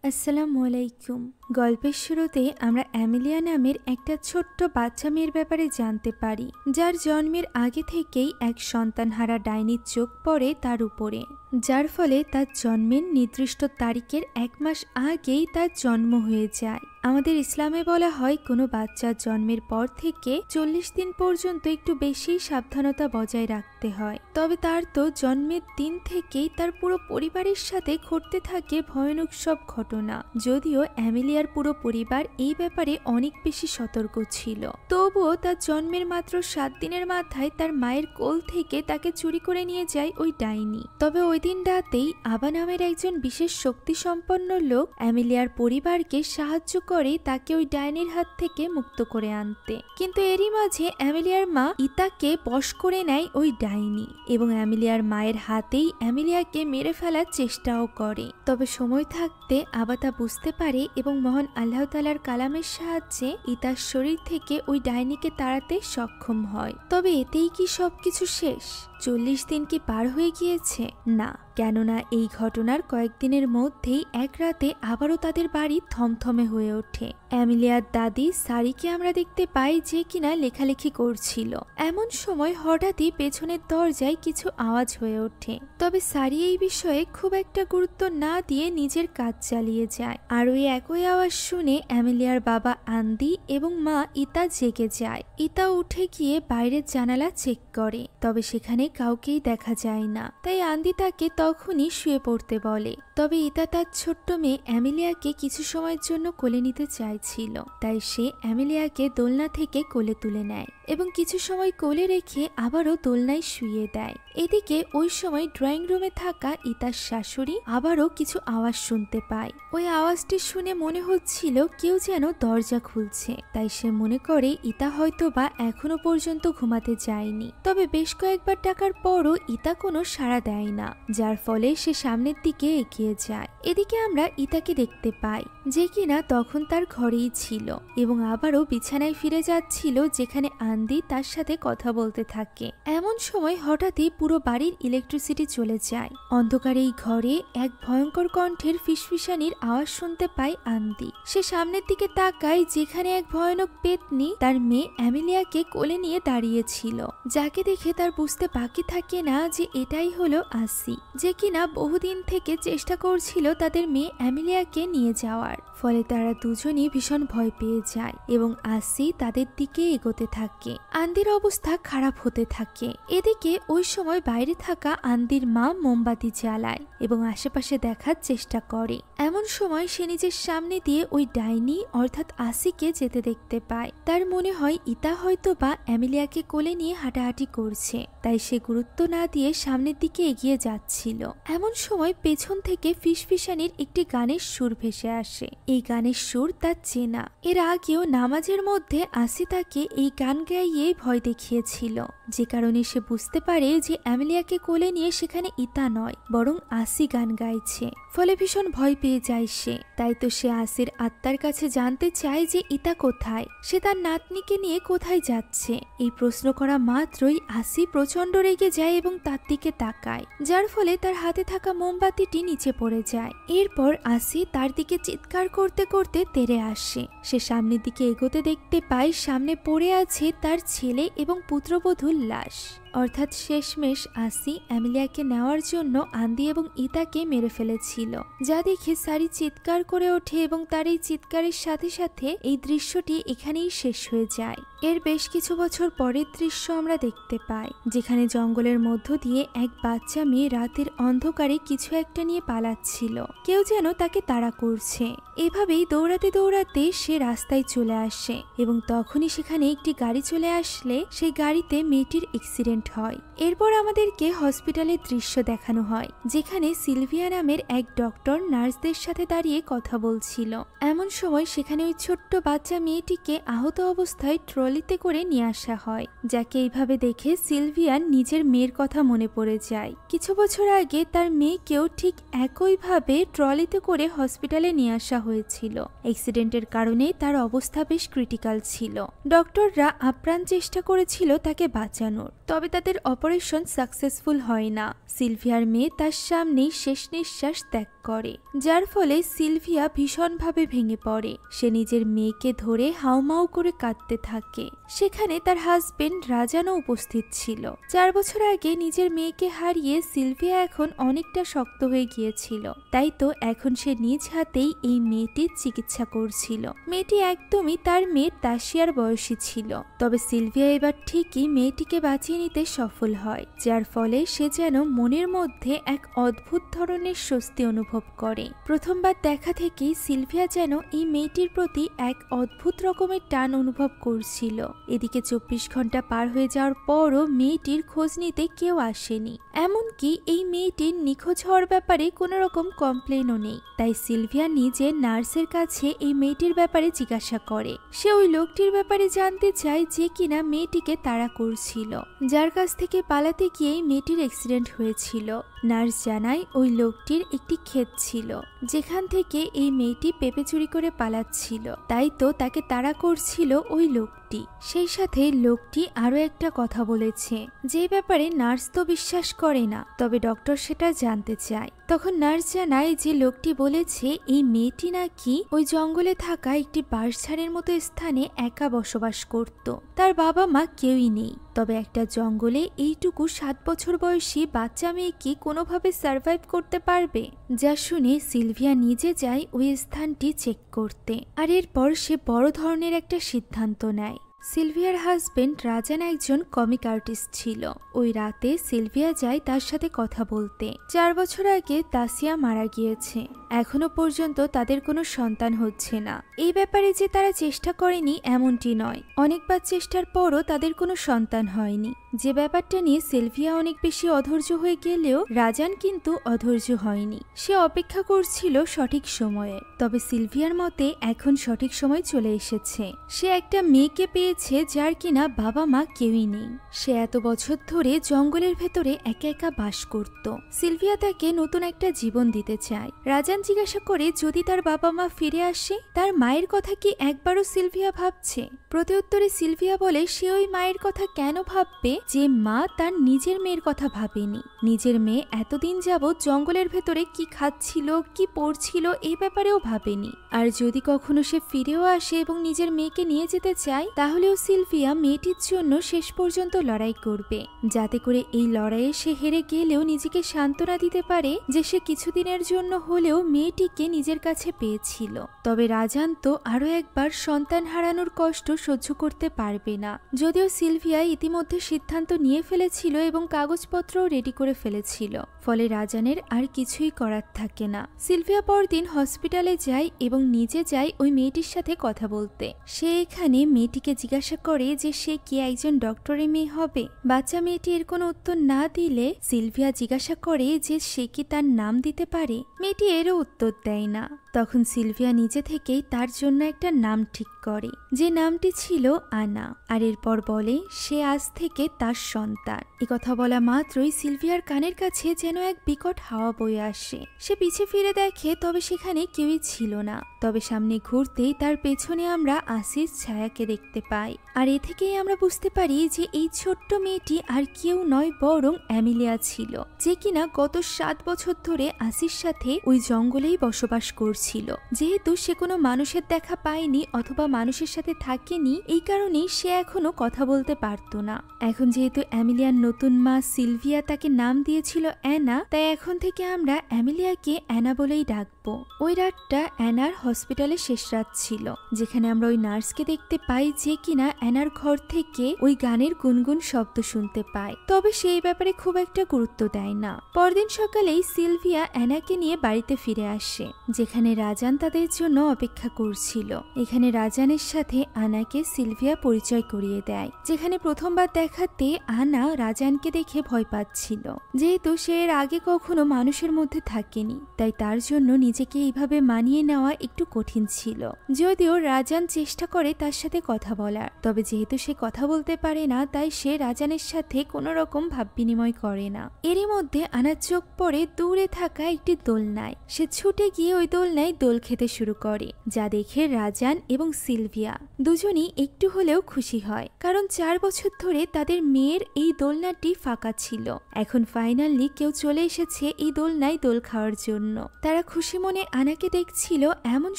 আসসালামু আলাইকুম। গল্পের শুরুতে আমরা অ্যামেলিয়া নামের একটা ছোট্ট বাচ্চা মেয়ের ব্যাপারে জানতে পারি, যার জন্মের আগে থেকেই এক সন্তানহারা ডাইনির চোখ পড়ে তার উপরে, যার ফলে তার জন্মের নির্দিষ্ট তারিখের 1 মাস আগেই তার জন্ম হয়ে যায়। আমাদের ইসলামে বলা হয় কোনো বাচ্চার জন্মের পর থেকে 40 দিন পর্যন্ত একটু বেশি সাবধানতা বজায় রাখতে হয়। তবে তার তো জন্মের দিন থেকেই তার পুরো পরিবারের সাথে ঘটতে থাকে ভয়ানক সব ঘটনা। যদিও অ্যামেলিয়ার পুরো পরিবার এই ব্যাপারে অনেক বেশি সতর্ক ছিল, তবুও তার জন্মের মাত্র 7 দিনের মাথায় তার মায়ের কোল থেকে তাকে চুরি করে নিয়ে যায় ওই ডাইনি। তবে ওই দিন রাতেই আবা নামের একজন বিশেষ শক্তি সম্পন্ন লোক অ্যামেলিয়ার পরিবারকে সাহায্য করে তাকে ওই ডাইনির হাত থেকে মুক্ত করে আনতে। কিন্তু এরই মাঝে অ্যামেলিয়ার মা ইতাকে বশ করে নেয় ওই ডাইনি এবং অ্যামেলিয়ার মায়ের হাতেই অ্যামেলিয়াকে মেরে ফেলার চেষ্টাও করে। তবে সময় থাকতে আবা তা বুঝতে পারে এবং মহান আল্লাহ তাআলার কালামের সাহায্যে ইতার শরীর থেকে ওই ডাইনিকে তাড়াতে সক্ষম হয়। তবে এতেই কি সবকিছু শেষ? 40 দিন কি পার হয়ে গিয়েছে? না, কেননা এই ঘটনার কয়েকদিনের মধ্যেই এক রাতে আবারও তাদের বাড়ি থমথমে হয়ে ওঠে। অ্যামেলিয়ার দাদি সারিকে আমরা দেখতে পাই যে কিনা লেখালেখি করছিল। এমন সময় হঠাৎই পেছনের দরজায় কিছু আওয়াজ হয়ে ওঠে। তবে সারি এই বিষয়ে খুব একটা গুরুত্ব না দিয়ে নিজের কাজ চালিয়ে যায়। আর ওই একই আওয়াজ শুনে অ্যামেলিয়ার বাবা আন্দি এবং মা ইতা জেগে যায়। ইতা উঠে গিয়ে বাইরের জানালা চেক করে, তবে সেখানে কাউকেই দেখা যায় না। তাই আন্দি তাকে তখনই শুয়ে পড়তে বলে। তবে ইতা তার ছোট্ট মেয়ে অ্যামেলিয়াকে কিছু সময়ের জন্য কোলে নিতে চাইছিল, তাই সে অ্যামেলিয়াকে দোলনা থেকে কোলে তুলে নেয় এবং কিছু সময় কোলে রেখে আবারও দোলনায় শুইয়ে দেয়। এদিকে ওই সময় ড্রয়িং রুমে থাকা ইতার শাশুড়ি আবারও কিছু আওয়াজ শুনতে পায়। ওই আওয়াজটি শুনে মনে হচ্ছিল কেউ যেন দরজা খুলছে, তাই সে মনে করে ইতা হয়তো বা এখনো পর্যন্ত ঘুমাতে যায়নি। তবে বেশ কয়েকবার ডাকার পরও ইতা কোনো সাড়া দেয় না, যার ফলে সে সামনের দিকে এগিয়ে যায়। এদিকে আমরা ইতাকে দেখতে পাই যে কিনা তখন তার ঘরেই ছিল এবং আবারও বিছানায় ফিরে যাচ্ছিল, যেখানে আন্দি তার সাথে কথা বলতে থাকে। এমন সময় হঠাৎই পুরো বাড়ির ইলেকট্রিসিটি চলে যায়। অন্ধকারে এই ঘরে এক ভয়ঙ্কর কণ্ঠের ফিসফিসানির আওয়াজ শুনতে পায় আন্দি। সে সামনের দিকে তাকায়, যেখানে এক ভয়ানক পেতনি তার মেয়ে অ্যামেলিয়াকে কোলে নিয়ে দাঁড়িয়েছিল, যাকে দেখে তার বুঝতে বাকি থাকে না যে এটাই হলো আসি, যে কিনা বহুদিন থেকে চেষ্টা করছিল তাদের মেয়ে অ্যামেলিয়াকে নিয়ে যাওয়ার। ফলে তারা দুজনই ভীষণ ভয় পেয়ে যায় এবং আসি তাদের দিকে এগোতে থাকে। আন্দির অবস্থা খারাপ হতে থাকে। এদিকে ওই সময় বাইরে থাকা আন্দির মা মোমবাতি জ্বালায় এবং আশেপাশে দেখার চেষ্টা করে। এমন সময় সে নিজের সামনে দিয়ে ওই ডাইনি অর্থাৎ আসিকে যেতে দেখতে পায়। তার মনে হয় ইতা হয়তো বা অ্যামেলিয়াকে কোলে নিয়ে হাঁটাহাঁটি করছে, তাই সে গুরুত্ব না দিয়ে সামনের দিকে এগিয়ে যাচ্ছিল। এমন সময় পেছন থেকে ফিসফিসানির একটি গানের সুর ভেসে আসে। এই গানের সুর তার চেনা। এর আগেও নামাজের মধ্যে আসি তাকে এই গান গাইয়ে ভয় দেখিয়েছিল, যে কারণে সে বুঝতে পারে যে অ্যামেলিয়াকে কোলে নিয়ে সেখানে ইতা নয় বরং আসি গান গাইছে। ফলে ভীষণ ভয় পেয়ে যায় সে। তাই তো সে আসির আত্মার কাছে জানতে চায় যে ইতা কোথায়, সে তার নাতনিকে নিয়ে কোথায় যাচ্ছে। এই প্রশ্ন করা মাত্রই আসি প্রচন্ড রেগে যায় এবং তার দিকে তাকায়, যার ফলে তার হাতে থাকা মোমবাতিটি নিচে পড়ে যায়। এরপর আসি তার দিকে চিৎকার করতে করতে তেড়ে আসে। সে সামনের দিকে এগোতে দেখতে পায় সামনে পড়ে আছে তার ছেলে এবং পুত্রবধূর লাশ। অর্থাৎ শেষমেশ আসি অ্যামেলিয়াকে নেওয়ার জন্য আন্দি এবং ইতাকে মেরে ফেলেছিল, যা দেখে সারি চিৎকার করে ওঠে এবং তার এই চিৎকারের সাথে সাথে এই দৃশ্যটি এখানেই শেষ হয়ে যায়। এর বেশ কিছু বছর পরের দৃশ্য আমরা দেখতে পাই, যেখানে জঙ্গলের মধ্য দিয়ে এক বাচ্চা মেয়ে রাতের অন্ধকারে কিছু একটা নিয়ে পালাচ্ছিল। কেউ যেন তাকে তাড়া করছে। এভাবেই দৌড়াতে দৌড়াতে সে রাস্তায় চলে আসে এবং তখনই সেখানে একটি গাড়ি চলে আসলে সেই গাড়িতে মেয়েটির অ্যাক্সিডেন্ট হয়। এরপর আমাদেরকে হসপিটালের দৃশ্য দেখানো হয়, যেখানে সিলভিয়া নামের এক ডক্টর নার্সদের সাথে দাঁড়িয়ে কথা বলছিল। এমন সময় সেখানে ওই ছোট্ট বাচ্চা মেয়েটিকে আহত অবস্থায় ট্রলিতে করে নিয়ে আসা হয়, যাকে এইভাবে দেখে সিলভিয়ার নিজের মেয়ের কথা মনে পড়ে যায়। কিছু বছর আগে তার মেয়েকেও ঠিক একইভাবে ট্রলিতে করে হসপিটালে নিয়ে আসা হয়েছিল। অ্যাক্সিডেন্টের কারণে তার অবস্থা বেশ ক্রিটিক্যাল ছিল। ডক্টররা আপ্রাণ চেষ্টা করেছিল তাকে বাঁচানোর, তবে তাদের অপারেশন সাকসেসফুল হয় না। সিলভিয়ার মেয়ে তার সামনেই শেষ নিঃশ্বাস ত্যাগ করে, যার ফলে সিলভিয়া ভীষণভাবে ভেঙে পড়ে। সে নিজের মেয়েকে ধরে হাউমাউ করে কাঁদতে থাকে। সেখানে তার হাজবেন্ড রাজানও উপস্থিত ছিল। 4 বছর আগে নিজের মেয়েকে হারিয়ে সিলভিয়া এখন অনেকটা শক্ত হয়ে গিয়েছিল, তাই তো এখন সে নিজ হাতেই এই মেয়েটির চিকিৎসা করছিল। মেয়েটি একদমই তার মেয়ে তাসিয়ার বয়সী ছিল, তবে সিলভিয়া এবার ঠিকই মেয়েটিকে বাঁচিয়ে নিতে সফল হয়, যার ফলে সে যেন মনের মধ্যে এক অদ্ভুত ধরনের স্বস্তি অনুভব করে। প্রথমবার দেখা থেকেই সিলভিয়া যেন এই মেয়েটির প্রতি এক অদ্ভুত রকমের টান অনুভব করছিল। এদিকে 24 ঘন্টা পার হয়ে যাওয়ার পরও মেয়েটির খোঁজ নিতে কেউ আসেনি, এমনকি এই মেয়েটির নিখোঁজ হওয়ার ব্যাপারে কোনো রকম কমপ্লেনও নেই। তাই সিলভিয়া নিজে নার্সের কাছে এই মেয়েটির ব্যাপারে জিজ্ঞাসা করে। সে ওই লোকটির ব্যাপারে জানতে চায় যে কিনা মেয়েটিকে তাড়া করছিল, যার কাছ থেকে পালাতে গিয়েই মেয়েটির অ্যাক্সিডেন্ট হয়েছিল। নার্স জানায় ওই লোকটির একটি ক্ষেত ছিল, যেখান থেকে এই মেয়েটি পেঁপে চুরি করে পালাচ্ছিল, তাই তো তাকে তাড়া করছিল ওই লোকটি। সেই সাথে লোকটি আরো একটা কথা বলেছে, যে ব্যাপারে নার্স তো বিশ্বাস করে না, তবে ডক্টর সেটা জানতে চায়। তখন নার্স জানায় যে লোকটি বলেছে এই মেয়েটি নাকি ওই জঙ্গলে থাকা একটি বাঁশঝাড়ের মতো স্থানে একা বসবাস করত। তার বাবা মা কেউই নেই, তবে একটা জঙ্গলে এইটুকু 7 বছর বয়সী বাচ্চা মেয়ে কি কোনোভাবে সার্ভাইভ করতে পারবে? যা শুনে সিলভিয়া নিজে যায় ওই স্থানটি চেক করতে, আর এরপর সে বড় ধরনের একটা সিদ্ধান্ত নেয়। সিলভিয়ার হাজবেন্ড রাজান একজন কমিক আর্টিস্ট ছিল। ওই রাতে সিলভিয়া যায় তার সাথে কথা বলতে। 4 বছর আগে তাসিয়া মারা গিয়েছে, এখনো পর্যন্ত তাদের কোনো সন্তান হচ্ছে না। এই ব্যাপারে যে তারা চেষ্টা করেনি এমনটি নয়, অনেকবার চেষ্টার পরও তাদের কোনো সন্তান হয়নি। যে ব্যাপারটা নিয়ে সিলভিয়া অনেক বেশি অধৈর্য হয়ে গেলেও রাজান কিন্তু অধৈর্য হয়নি। সে অপেক্ষা করছিল সঠিক সময়ে, তবে সিলভিয়ার মতে এখন সঠিক সময় চলে এসেছে। সে একটা মেয়েকে পেয়েছে যার কিনা বাবা মা কেউই নেই। সে এত বছর ধরে জঙ্গলের ভেতরে একা একা বাস করত। সিলভিয়া তাকে নতুন একটা জীবন দিতে চায়। রাজান জিজ্ঞাসা করে যদি তার বাবা মা ফিরে আসে। তার মায়ের কথা কি একবারও সিলভিয়া ভাবছে? প্রত্যুত্তরে সিলভিয়া বলে সে ওই মায়ের কথা কেন ভাববে যে মা তার নিজের মেয়ের কথা ভাবেনি। নিজের মেয়ে এতদিন যাবৎ জঙ্গলের ভেতরে কি খাচ্ছিল কি পড়ছিল এই ব্যাপারেও ভাবেনি। আর যদি কখনো সে ফিরেও আসে এবং নিজের মেয়েকে নিয়ে যেতে চায়, তাহলেও সিলভিয়া মেয়েটির জন্য শেষ পর্যন্ত লড়াই করবে, যাতে করে এই লড়াইয়ে সে হেরে গেলেও নিজেকে সান্ত্বনা দিতে পারে যে সে কিছুদিনের জন্য হলেও মেয়েটিকে নিজের কাছে পেয়েছিল। তবে রাজান তো আরো একবার সন্তান হারানোর কষ্ট সহ্য করতে পারবে না। যদিও সিলভিয়া ইতিমধ্যে সিদ্ধান্ত নিয়ে ফেলেছিল এবং কাগজপত্রও রেডি করে ফেলেছিল, ফলে রাজানের আর কিছুই করার থাকে না। সিলভিয়া পরদিন হসপিটালে যায় এবং নিজে যায় ওই মেয়েটির সাথে কথা বলতে। সে এখানে মেয়েটিকে জিজ্ঞাসা করে যে সে কি একজন ডক্টরের মেয়ে হবে। বাচ্চা মেয়েটি এর কোনো উত্তর না দিলে সিলভিয়া জিজ্ঞাসা করে যে সে কি তার নাম দিতে পারে। মেয়েটি এরও উত্তর দেয় না। তখন সিলভিয়া নিজে থেকেই তার জন্য একটা নাম ঠিক করে, যে নামটি ছিল আনা। আর এরপর বলে সে আজ থেকে তার সন্তান। এ কথা বলা মাত্রই সিলভিয়ার কানের কাছে যেন এক বিকট হাওয়া বয়ে আসে। সে পিছে ফিরে দেখে, তবে সেখানে কেউই ছিল না। তবে সামনে ঘুরতেই তার পেছনে আমরা আসির ছায়াকে দেখতে পাই। আর এ থেকেই আমরা বুঝতে পারি যে এই ছোট্ট মেয়েটি আর কেউ নয়, বরং অ্যামিলিয়া ছিল, যে কিনা গত 7 বছর ধরে আসির সাথে ওই জঙ্গলেই বসবাস করছিল। যেহেতু সে কোনো মানুষের দেখা পায়নি অথবা মানুষের সাথে থাকেনি, এই কারণেই সে এখনো কথা বলতে পারতো না। এখন যেহেতু অ্যামিলিয়ার নতুন মা সিলভিয়া তাকে নাম দিয়েছিল অ্যানা, তাই এখন থেকে আমরা অ্যামিলিয়াকে অ্যানা বলেই ডাকবো। ওই রাতটা অ্যানার হসপিটালে শেষ রাত ছিল, যেখানে আমরা ওই নার্সকে দেখতে পাই যে কিনা অ্যানার ঘর থেকে ওই গানের গুনগুন শব্দ শুনতে পায়। তবে সেই ব্যাপারে খুব একটা গুরুত্ব দেয় না। পরদিন সকালেই সিলভিয়া অ্যানাকে নিয়ে বাড়িতে ফিরে আসে, যেখানে রাজান তাদের জন্য অপেক্ষা করছিল। এখানে রাজানের সাথে আনাকে সিলভিয়া পরিচয় করিয়ে দেয়, যেখানে প্রথমবার দেখাতে আনা রাজানকে দেখে ভয় পাচ্ছিল। যেহেতু সে এর আগে কখনো মানুষের মধ্যে থাকেনি, তাই তার জন্য নিজেকে এইভাবে মানিয়ে নেওয়া একটু কঠিন ছিল। যদিও রাজান চেষ্টা করে তার সাথে কথা বলার, তবে যেহেতু সে কথা বলতে পারে না তাই সে রাজানের সাথে কোনো রকম ভাব বিনিময় করে না। এরই মধ্যে আনার চোখ পড়ে দূরে থাকা একটি দোলনায়। সে ছুটে গিয়ে ওই দোলনায় দোল খেতে শুরু করে, যা দেখে রাজান এবং সিলভিয়া দুজনই একটু হলেও খুশি হয়, কারণ 4 বছর ধরে তাদের মেয়ের এই দোলনাটি ফাঁকা ছিল। এখন ফাইনালি কেউ চলে এসেছে এই দোলনায় দোল খাওয়ার জন্য। তারা খুশি মনে আনাকে দেখছিল। এমন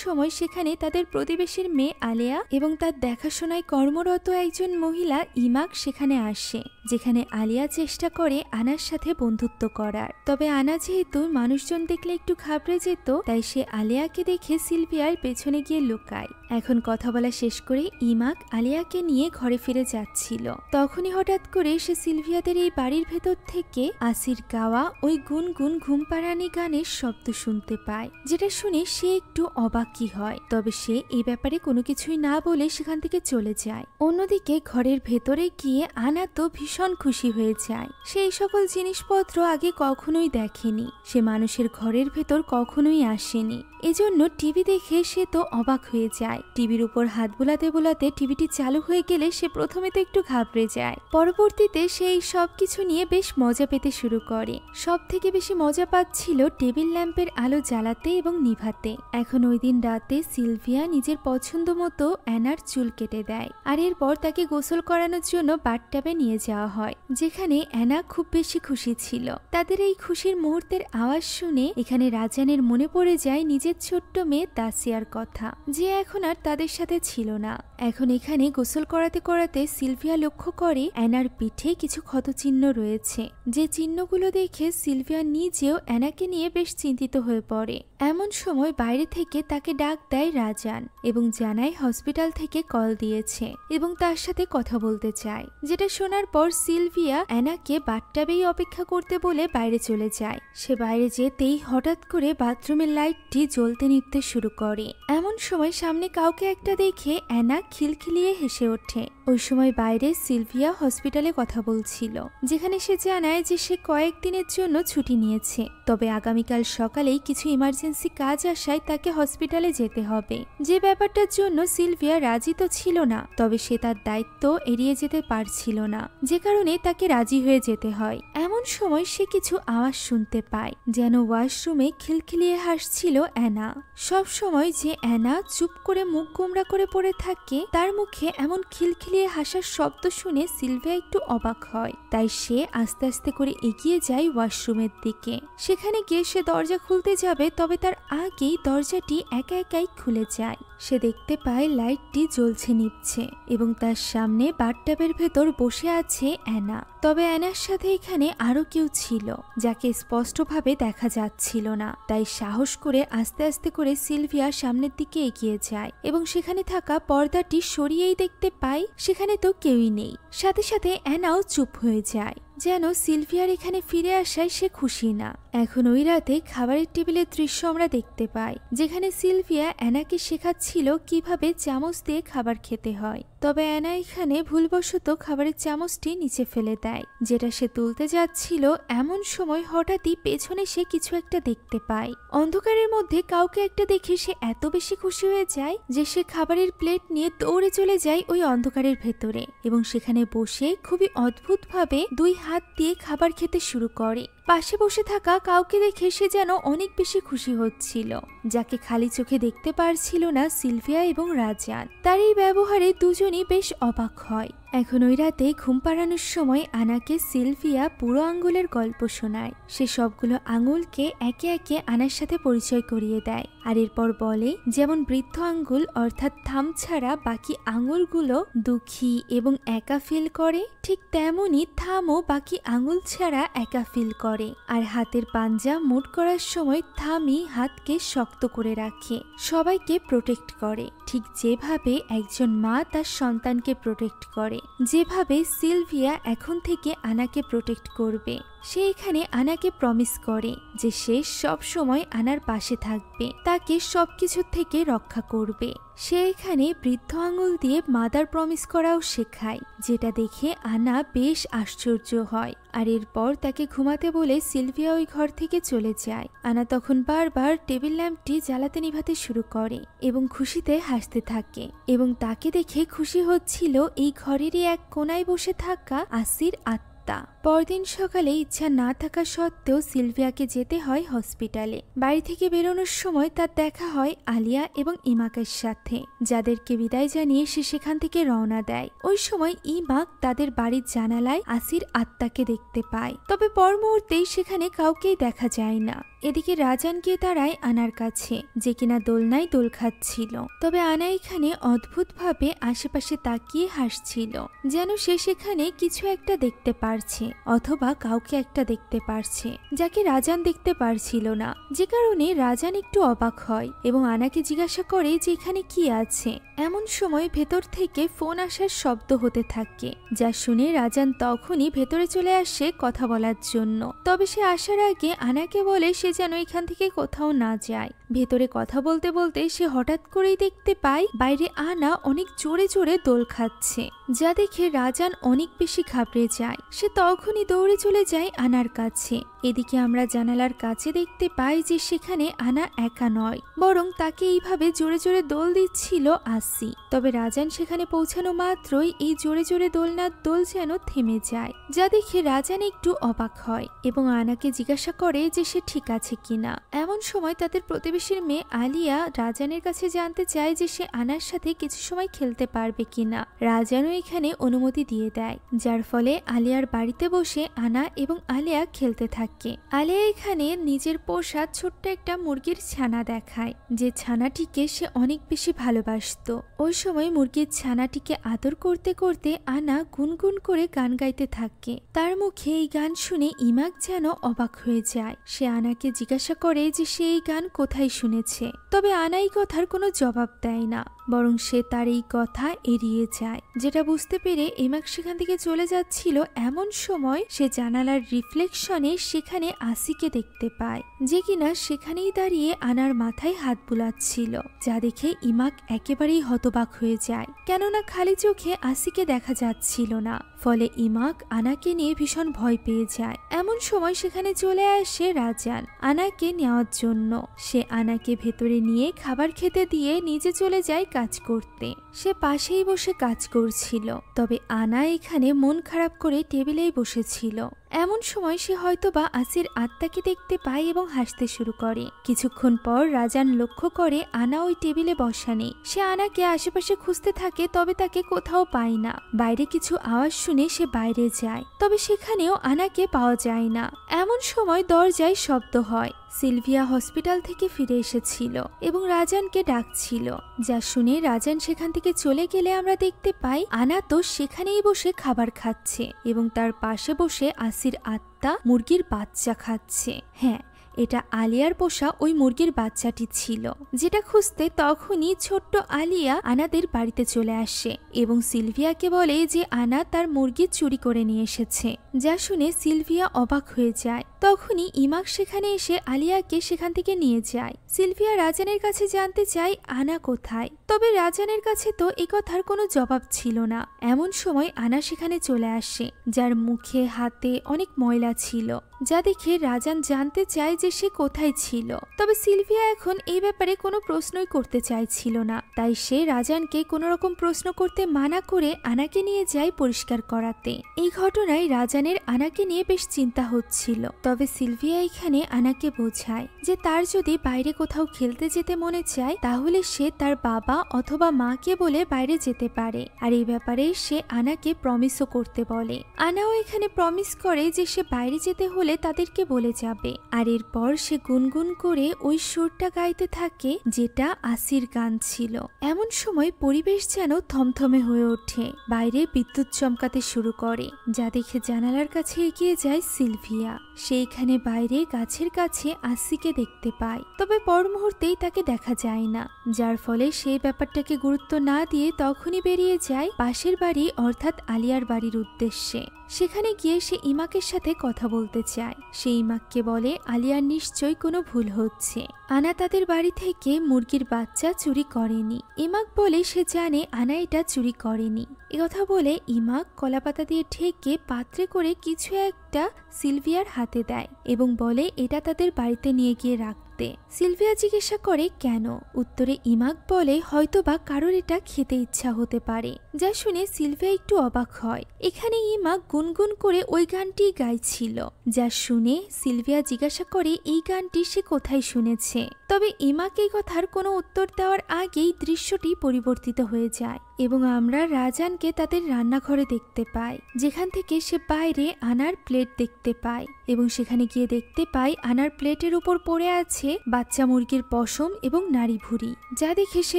সময় সেখানে তাদের প্রতিবেশীর মেয়ে আলেয়া এবং তার দেখাশোনায় কর্মরত একজন মহিলা ইমাক সেখানে আসে, যেখানে আলিয়া চেষ্টা করে আনার সাথে বন্ধুত্ব করার। তবে আনা যেহেতু মানুষজন দেখলে একটু ঘাবড়ে যেত, তাই সে আলিয়াকে দেখে সিলভিয়ার পেছনে গিয়ে লুকায়। এখন কথা বলা শেষ করে ইমাক আলিয়াকে নিয়ে ঘরে ফিরে যাচ্ছিল। তখনই হঠাৎ করে সে সিলভিয়াদের এই বাড়ির ভেতর থেকে আসির গাওয়া ওই গুনগুন ঘুমপাড়ানি গানের শব্দ শুনতে পায়, যেটা শুনে সে একটু অবাকই হয়। তবে সে এই ব্যাপারে কোনো কিছুই না বলে সেখান থেকে চলে যায়। অন্যদিকে ঘরের ভেতরে গিয়ে আনা তো ভীষণ খুশি হয়ে যায়। সে এই সকল জিনিসপত্র আগে কখনোই দেখেনি, সে মানুষের ঘরের ভেতর কখনোই আসেনি। এজন্য টিভি দেখে সে তো অবাক হয়ে যায়। টিভির উপর হাত বোলাতে বোলাতে টিভিটি চালু হয়ে গেলে সে প্রথমে তো একটু ঘাবড়ে যায়, পরবর্তীতে সে এই সব কিছু নিয়ে বেশ মজা পেতে শুরু করে। সব থেকে বেশি মজা পাচ্ছিল টেবিল ল্যাম্পের আলো জ্বালাতে এবং নিভাতে। এখন ওই দিন রাতে সিলভিয়া নিজের পছন্দ মতো অ্যানার চুল কেটে দেয়, আর এরপর তাকে গোসল করানোর জন্য বাথটাবে নিয়ে যাওয়া হয়, যেখানে অ্যানা খুব বেশি খুশি ছিল। তাদের এই খুশির মুহূর্তের আওয়াজ শুনে এখানে রাজানের মনে পড়ে যায় নিজের ছোট্ট মেয়ে তাসিয়ার কথা, যে এখন আর তাদের সাথে ছিল না। এখন এখানে গোসল করাতে করাতে সিলভিয়া লক্ষ্য করে অ্যানার পিঠে কিছু ক্ষতচিহ্ন রয়েছে, যে চিহ্নগুলো দেখে সিলভিয়া নিজেও অ্যানাকে নিয়ে বেশ চিন্তিত হয়ে পড়ে। এমন সময় বাইরে থেকে তাকে ডাক দেয় রাজান এবং জানায় হসপিটাল থেকে কল দিয়েছে এবং তার সাথে কথা বলতে চায়। যেটা শোনার পর সিলভিয়া অ্যানাকে বাথটাবেই অপেক্ষা করতে বলে বাইরে চলে যায়। সে বাইরে যেতেই হঠাৎ করে বাথরুমের লাইটটি জ্বলতে নিভতে শুরু করে। এমন সময় সামনে কাউকে একটা দেখে অ্যানা খিলখিলিয়ে হেসে ওঠে। ওই সময় বাইরে সিলভিয়া হসপিটালে কথা বলছিল, যেখানে সে জানায় যে সে কয়েকদিনের জন্য ছুটি নিয়েছে, তবে আগামীকাল সকালেই কিছু ইমার্জেন্সি কাজ আসায় তাকে হসপিটালে যেতে হবে। যে ব্যাপারটার জন্য সিলভিয়া রাজি তো ছিল না, তবে সে তার দায়িত্ব এড়িয়ে যেতে পারছিল না, যে কারণে তাকে রাজি হয়ে যেতে হয়। এমন সময় সে কিছু আওয়াজ শুনতে পায়, যেন ওয়াশরুমে খিলখিলিয়ে হাসছিল অ্যানা। সব সময় যে অ্যানা চুপ করে মুখ গোমড়া করে পড়ে থাকে, তার মুখে এমন খিলখিলিয়ে হাসার শব্দ শুনে সিলভিয়া একটু অবাক হয়। তাই সে আস্তে আস্তে করে এগিয়ে যায় ওয়াশরুমের দিকে। সেখানে গিয়ে সে দরজা খুলতে যাবে, তবে তার আগেই দরজাটি একা একাই খুলে যায়। সে দেখতে পায় লাইটটি জ্বলছে নিভছে এবং তার সামনে বাথটাবের ভেতর বসে আছে অ্যানা। তবে অ্যানার সাথে এখানে আরো কেউ ছিল, যাকে স্পষ্টভাবে দেখা যাচ্ছিল না। তাই সাহস করে আস্তে আস্তে করে সিলভিয়া সামনের দিকে এগিয়ে যায় এবং সেখানে থাকা পর্দাটি সরিয়েই দেখতে পায় সেখানে তো কেউই নেই। সাথে সাথে অ্যানাও চুপ হয়ে যায়, যেন সিলভিয়ার এখানে ফিরে আসায় সে খুশি না। এখন ওই রাতে খাবারের টেবিলের দৃশ্য আমরা দেখতে পাই, যেখানে সিলভিয়া অ্যানাকে শেখাচ্ছিল কিভাবে চামচ দিয়ে খাবার খেতে হয়। তবে অ্যানা এখানে ভুলবশত খাবারের চামচটি নিচে ফেলে দেয়, যেটা সে তুলতে যাচ্ছিল। এমন সময় হঠাৎই পেছনে সে কিছু একটা দেখতে পায়। অন্ধকারের মধ্যে কাউকে একটা দেখে সে এত বেশি খুশি হয়ে যায় যে সে খাবারের প্লেট নিয়ে দৌড়ে চলে যায় ওই অন্ধকারের ভেতরে এবং সেখানে বসে খুবই অদ্ভুতভাবে 2 হাত দিয়ে খাবার খেতে শুরু করে। পাশে বসে থাকা কাউকে দেখে সে যেন অনেক বেশি খুশি হচ্ছিল, যাকে খালি চোখে দেখতে পারছিল না সিলভিয়া এবং রাজান। তার এই ব্যবহারে দুজনই বেশ অবাক হয়। এখন ওই রাতে ঘুম পাড়ানোর সময় আনাকে সিলভিয়া পুরো আঙ্গুলের গল্প শোনায়। সে সবগুলো আঙুলকে একে একে আনার সাথে পরিচয় করিয়ে দেয়, আর এরপর বলে যেমন বৃদ্ধ আঙ্গুল অর্থাৎ থাম ছাড়া বাকি আঙুলগুলো দুঃখী এবং একা ফিল করে, ঠিক তেমনই থামও বাকি আঙুল ছাড়া একা ফিল করে। আর হাতের পাঞ্জা মুট করার সময় থামই হাতকে শক্ত করে রাখে, সবাইকে প্রোটেক্ট করে, ঠিক যেভাবে একজন মা তার সন্তানকে প্রোটেক্ট করে, যেভাবে সিলভিয়া এখন থেকে আনাকে প্রোটেক্ট করবে। সে এখানে আনাকে প্রমিস করে যে সে সব সময় আনার পাশে থাকবে, তাকে সবকিছু থেকে রক্ষা করবে। সে এখানে বৃদ্ধ আঙুল দিয়ে মাদার প্রমিস করাও শেখায়, যেটা দেখে আনা বেশ আশ্চর্য হয়। আর এরপর তাকে ঘুমাতে বলে সিলভিয়া ওই ঘর থেকে চলে যায়। আনা তখন বারবার টেবিল ল্যাম্পটি জ্বালাতে নিভাতে শুরু করে এবং খুশিতে হাসতে থাকে, এবং তাকে দেখে খুশি হচ্ছিল এই ঘরেরই এক কোনায় বসে থাকা আসির আত্মা। পরদিন সকালে ইচ্ছা না থাকা সত্ত্বেও সিলভিয়াকে যেতে হয় হসপিটালে। বাড়ি থেকে বেরোনোর সময় তার দেখা হয় আলিয়া এবং ইমাকের সাথে, যাদেরকে বিদায় জানিয়ে সে সেখান থেকে রওনা দেয়। ওই সময় ইমাক তাদের বাড়ির জানালায় আসির আত্মাকে দেখতে পায়, তবে পর মুহূর্তেই সেখানে কাউকেই দেখা যায় না। এদিকে রাজান গিয়ে দাঁড়ায় আনার কাছে, যে কিনা দোলনায় দোল খাচ্ছিল। তবে আনা এখানে অদ্ভুতভাবে আশেপাশে তাকিয়ে হাসছিল, যেন সে সেখানে কিছু একটা দেখতে পারছে অথবা কাউকে একটা দেখতে পারছে, যাকে রাজান দেখতে পারছিল না। যে কারণে রাজান একটু অবাক হয় এবং আনাকে জিজ্ঞাসা করে যে এখানে কি আছে। এমন সময় ভেতর থেকে ফোন আসার শব্দ হতে থাকে, যা শুনে রাজান তখনই ভেতরে চলে আসে কথা বলার জন্য। তবে সে আসার আগে আনাকে বলে সে যেন এখান থেকে কোথাও না যায়। ভেতরে কথা বলতে বলতে সে হঠাৎ করেই দেখতে পায় বাইরে আনা অনেক জোরে জোরে দোল খাচ্ছে, যা দেখে রাজান অনেক বেশি ঘাবড়ে যায়। সে তখনই দৌড়ে চলে যায় আনার কাছে। এদিকে আমরা জানালার কাছে দেখতে পাই যে সেখানে আনা একা নয়, বরং তাকে এইভাবে জোরে জোরে দোল দিচ্ছিল আসি। তবে রাজান সেখানে পৌঁছানো মাত্রই এই জোরে জোরে দোলনার দোল যেন থেমে যায়, যা দেখে রাজান একটু অবাক হয় এবং আনাকে জিজ্ঞাসা করে যে সে ঠিক আছে কিনা। এমন সময় তাদের প্রতিবেশীর মেয়ে আলিয়া রাজানের কাছে জানতে চায় যে সে আনার সাথে কিছু সময় খেলতে পারবে কিনা। রাজানও এখানে অনুমতি দিয়ে দেয়, যার ফলে আলিয়ার বাড়িতে বসে আনা এবং আলিয়া খেলতে থাকে। আলিয়া এখানে নিজের পোষা ছোট্ট একটা মুরগির ছানা দেখায়, যে ছানাটিকে সে অনেক বেশি ভালোবাসত। ওই সময় মুরগির ছানাটিকে আদর করতে করতে আনা গুনগুন করে গান গাইতে থাকে। তার মুখে এই গান শুনে ইমাক যেন অবাক হয়ে যায়। সে আনাকে জিজ্ঞাসা করে যে সে এই গান কোথায় শুনেছে, তবে আনা এই কথার কোনো জবাব দেয় না, বরং সে তার এই কথা এড়িয়ে যায়। যেটা বুঝতে পেরে ইমাক সেখান থেকে চলে যাচ্ছিল, এমন সময় সে জানালার রিফ্লেকশনে সেখানে আসিকে দেখতে পায়, যে কিনা সেখানেই দাঁড়িয়ে আনার মাথায় হাত বুলাচ্ছিল, যা দেখে ইমাক একেবারেই হতবাক হয়ে যায়, কেননা খালি চোখে আসিকে দেখা যাচ্ছিল না। ফলে ইমাক আনাকে নিয়ে ভীষণ ভয় পেয়ে যায়। এমন সময় সেখানে চলে আসে রাজান আনাকে নেওয়ার জন্য। সে আনাকে ভেতরে নিয়ে খাবার খেতে দিয়ে নিজে চলে যায় কাজ করতে। সে পাশেই বসে কাজ করছিল, তবে আনা এখানে মন খারাপ করে টেবিলেই বসেছিল। এমন সময় সে হয়তোবা আসির আত্মাকে দেখতে পায় এবং হাসতে শুরু করে। কিছুক্ষণ পর রাজান লক্ষ্য করে আনা ওই টেবিলে বসা নেই। সে আনাকে আশেপাশে খুঁজতে থাকে, তবে তাকে কোথাও পায় না। বাইরে কিছু আওয়াজ শুনে সে বাইরে যায়, তবে সেখানেও আনাকে পাওয়া যায় না। এমন সময় দরজায় শব্দ হয়। সিলভিয়া হসপিটাল থেকে ফিরে এসেছিল এবং রাজানকে ডাকছিল, যা শুনে রাজান সেখান থেকে চলে গেলে আমরা দেখতে পাই আনা তো সেখানেই বসে খাবার খাচ্ছে এবং তার পাশে বসে আসির আত্মা মুরগির বাচ্চা খাচ্ছে। হ্যাঁ, এটা আলিয়ার পোষা ওই মুরগির বাচ্চাটি ছিল, যেটা খুঁজতে তখনই ছোট্ট আলিয়া আনাদের বাড়িতে চলে আসে এবং সিলভিয়াকে বলে যে আনা তার মুরগি চুরি করে নিয়ে এসেছে, যা শুনে সিলভিয়া অবাক হয়ে যায়। তখনই ইমাক সেখানে এসে আলিয়াকে সেখান থেকে নিয়ে যায়। সিলভিয়া রাজানের কাছে জানতে চায় আনা কোথায়, তবে রাজানের কাছে তো এই কথার কোনো জবাব ছিল না। এমন সময় আনা সেখানে চলে আসে, যার মুখে হাতে অনেক ময়লা ছিল, যা দেখে রাজান জানতে চায় যে সে কোথায় ছিল। তবে সিলভিয়া এখন এই ব্যাপারে কোনো প্রশ্নই করতে চাইছিল না, তাই সে রাজানকে কোনো রকম প্রশ্ন করতে মানা করে আনাকে নিয়ে যায় পরিষ্কার করাতে। এই ঘটনায় রাজানের আনাকে নিয়ে বেশ চিন্তা হচ্ছিল, তবে সিলভিয়া এখানে আনাকে বোঝায় যে তার যদি বাইরে কোথাও খেলতে যেতে মনে চায়, তাহলে সে তার বাবা অথবা মাকে বলে বাইরে যেতে পারে। আর এই ব্যাপারে সে আনাকে প্রমিসও করতে বলে। আনাও এখানে প্রমিস করে যে সে বাইরে যেতে হলে তাদেরকে বলে যাবে। আর এরপর সে গুনগুন করে ওই সুরটা গাইতে থাকে, যেটা আসির গান ছিল। এমন সময় পরিবেশ যেন থমথমে হয়ে ওঠে। বাইরে বিদ্যুৎ চমকাতে শুরু করে, যা দেখে জানালার কাছে এগিয়ে যায় সিলভিয়া। সে এখানে বাইরে গাছের কাছে আসিকে দেখতে পায়, তবে পর মুহূর্তেই তাকে দেখা যায় না, যার ফলে সেই ব্যাপারটাকে গুরুত্ব না দিয়ে তখনই বেরিয়ে যায় পাশের বাড়ি অর্থাৎ আলিয়ার বাড়ির উদ্দেশ্যে। সেখানে গিয়ে সে ইমাকের সাথে কথা বলতে চায়। সে ইমাককে বলে আলিয়ার নিশ্চয়ই কোনো ভুল হচ্ছে, আনা তাদের বাড়ি থেকে মুরগির বাচ্চা চুরি করেনি। ইমাক বলে সে জানে আনা এটা চুরি করেনি। একথা বলে ইমাক কলাপাতা দিয়ে ঢেকে পাত্রে করে কিছু একটা সিলভিয়ার হাতে দেয় এবং বলে এটা তাদের বাড়িতে নিয়ে গিয়ে রাখতে। সিলভিয়া জিজ্ঞাসা করে কেন? উত্তরে ইমাক বলে হয়তোবা কারোর এটা খেতে ইচ্ছা হতে পারে। যা শুনে সিলভিয়া একটু অবাক হয়। এখানে ইমাক গুনগুন করে ওই গানটি গাইছিল। যা শুনে সিলভিয়া জিজ্ঞাসা করে এই গানটি সে কোথায় শুনেছে। তবে ইমাক এই কথার কোনো উত্তর দেওয়ার আগেই দৃশ্যটি পরিবর্তিত হয়ে যায় এবং আমরা রাজানকে তাদের রান্নাঘরে দেখতে পাই, যেখান থেকে সে বাইরে আনার প্লেট দেখতে পায় এবং সেখানে গিয়ে দেখতে পাই আনার প্লেটের উপর পড়ে আছে বাচ্চা মুরগির পশম এবং নাড়ি ভুঁড়ি। যা দেখে সে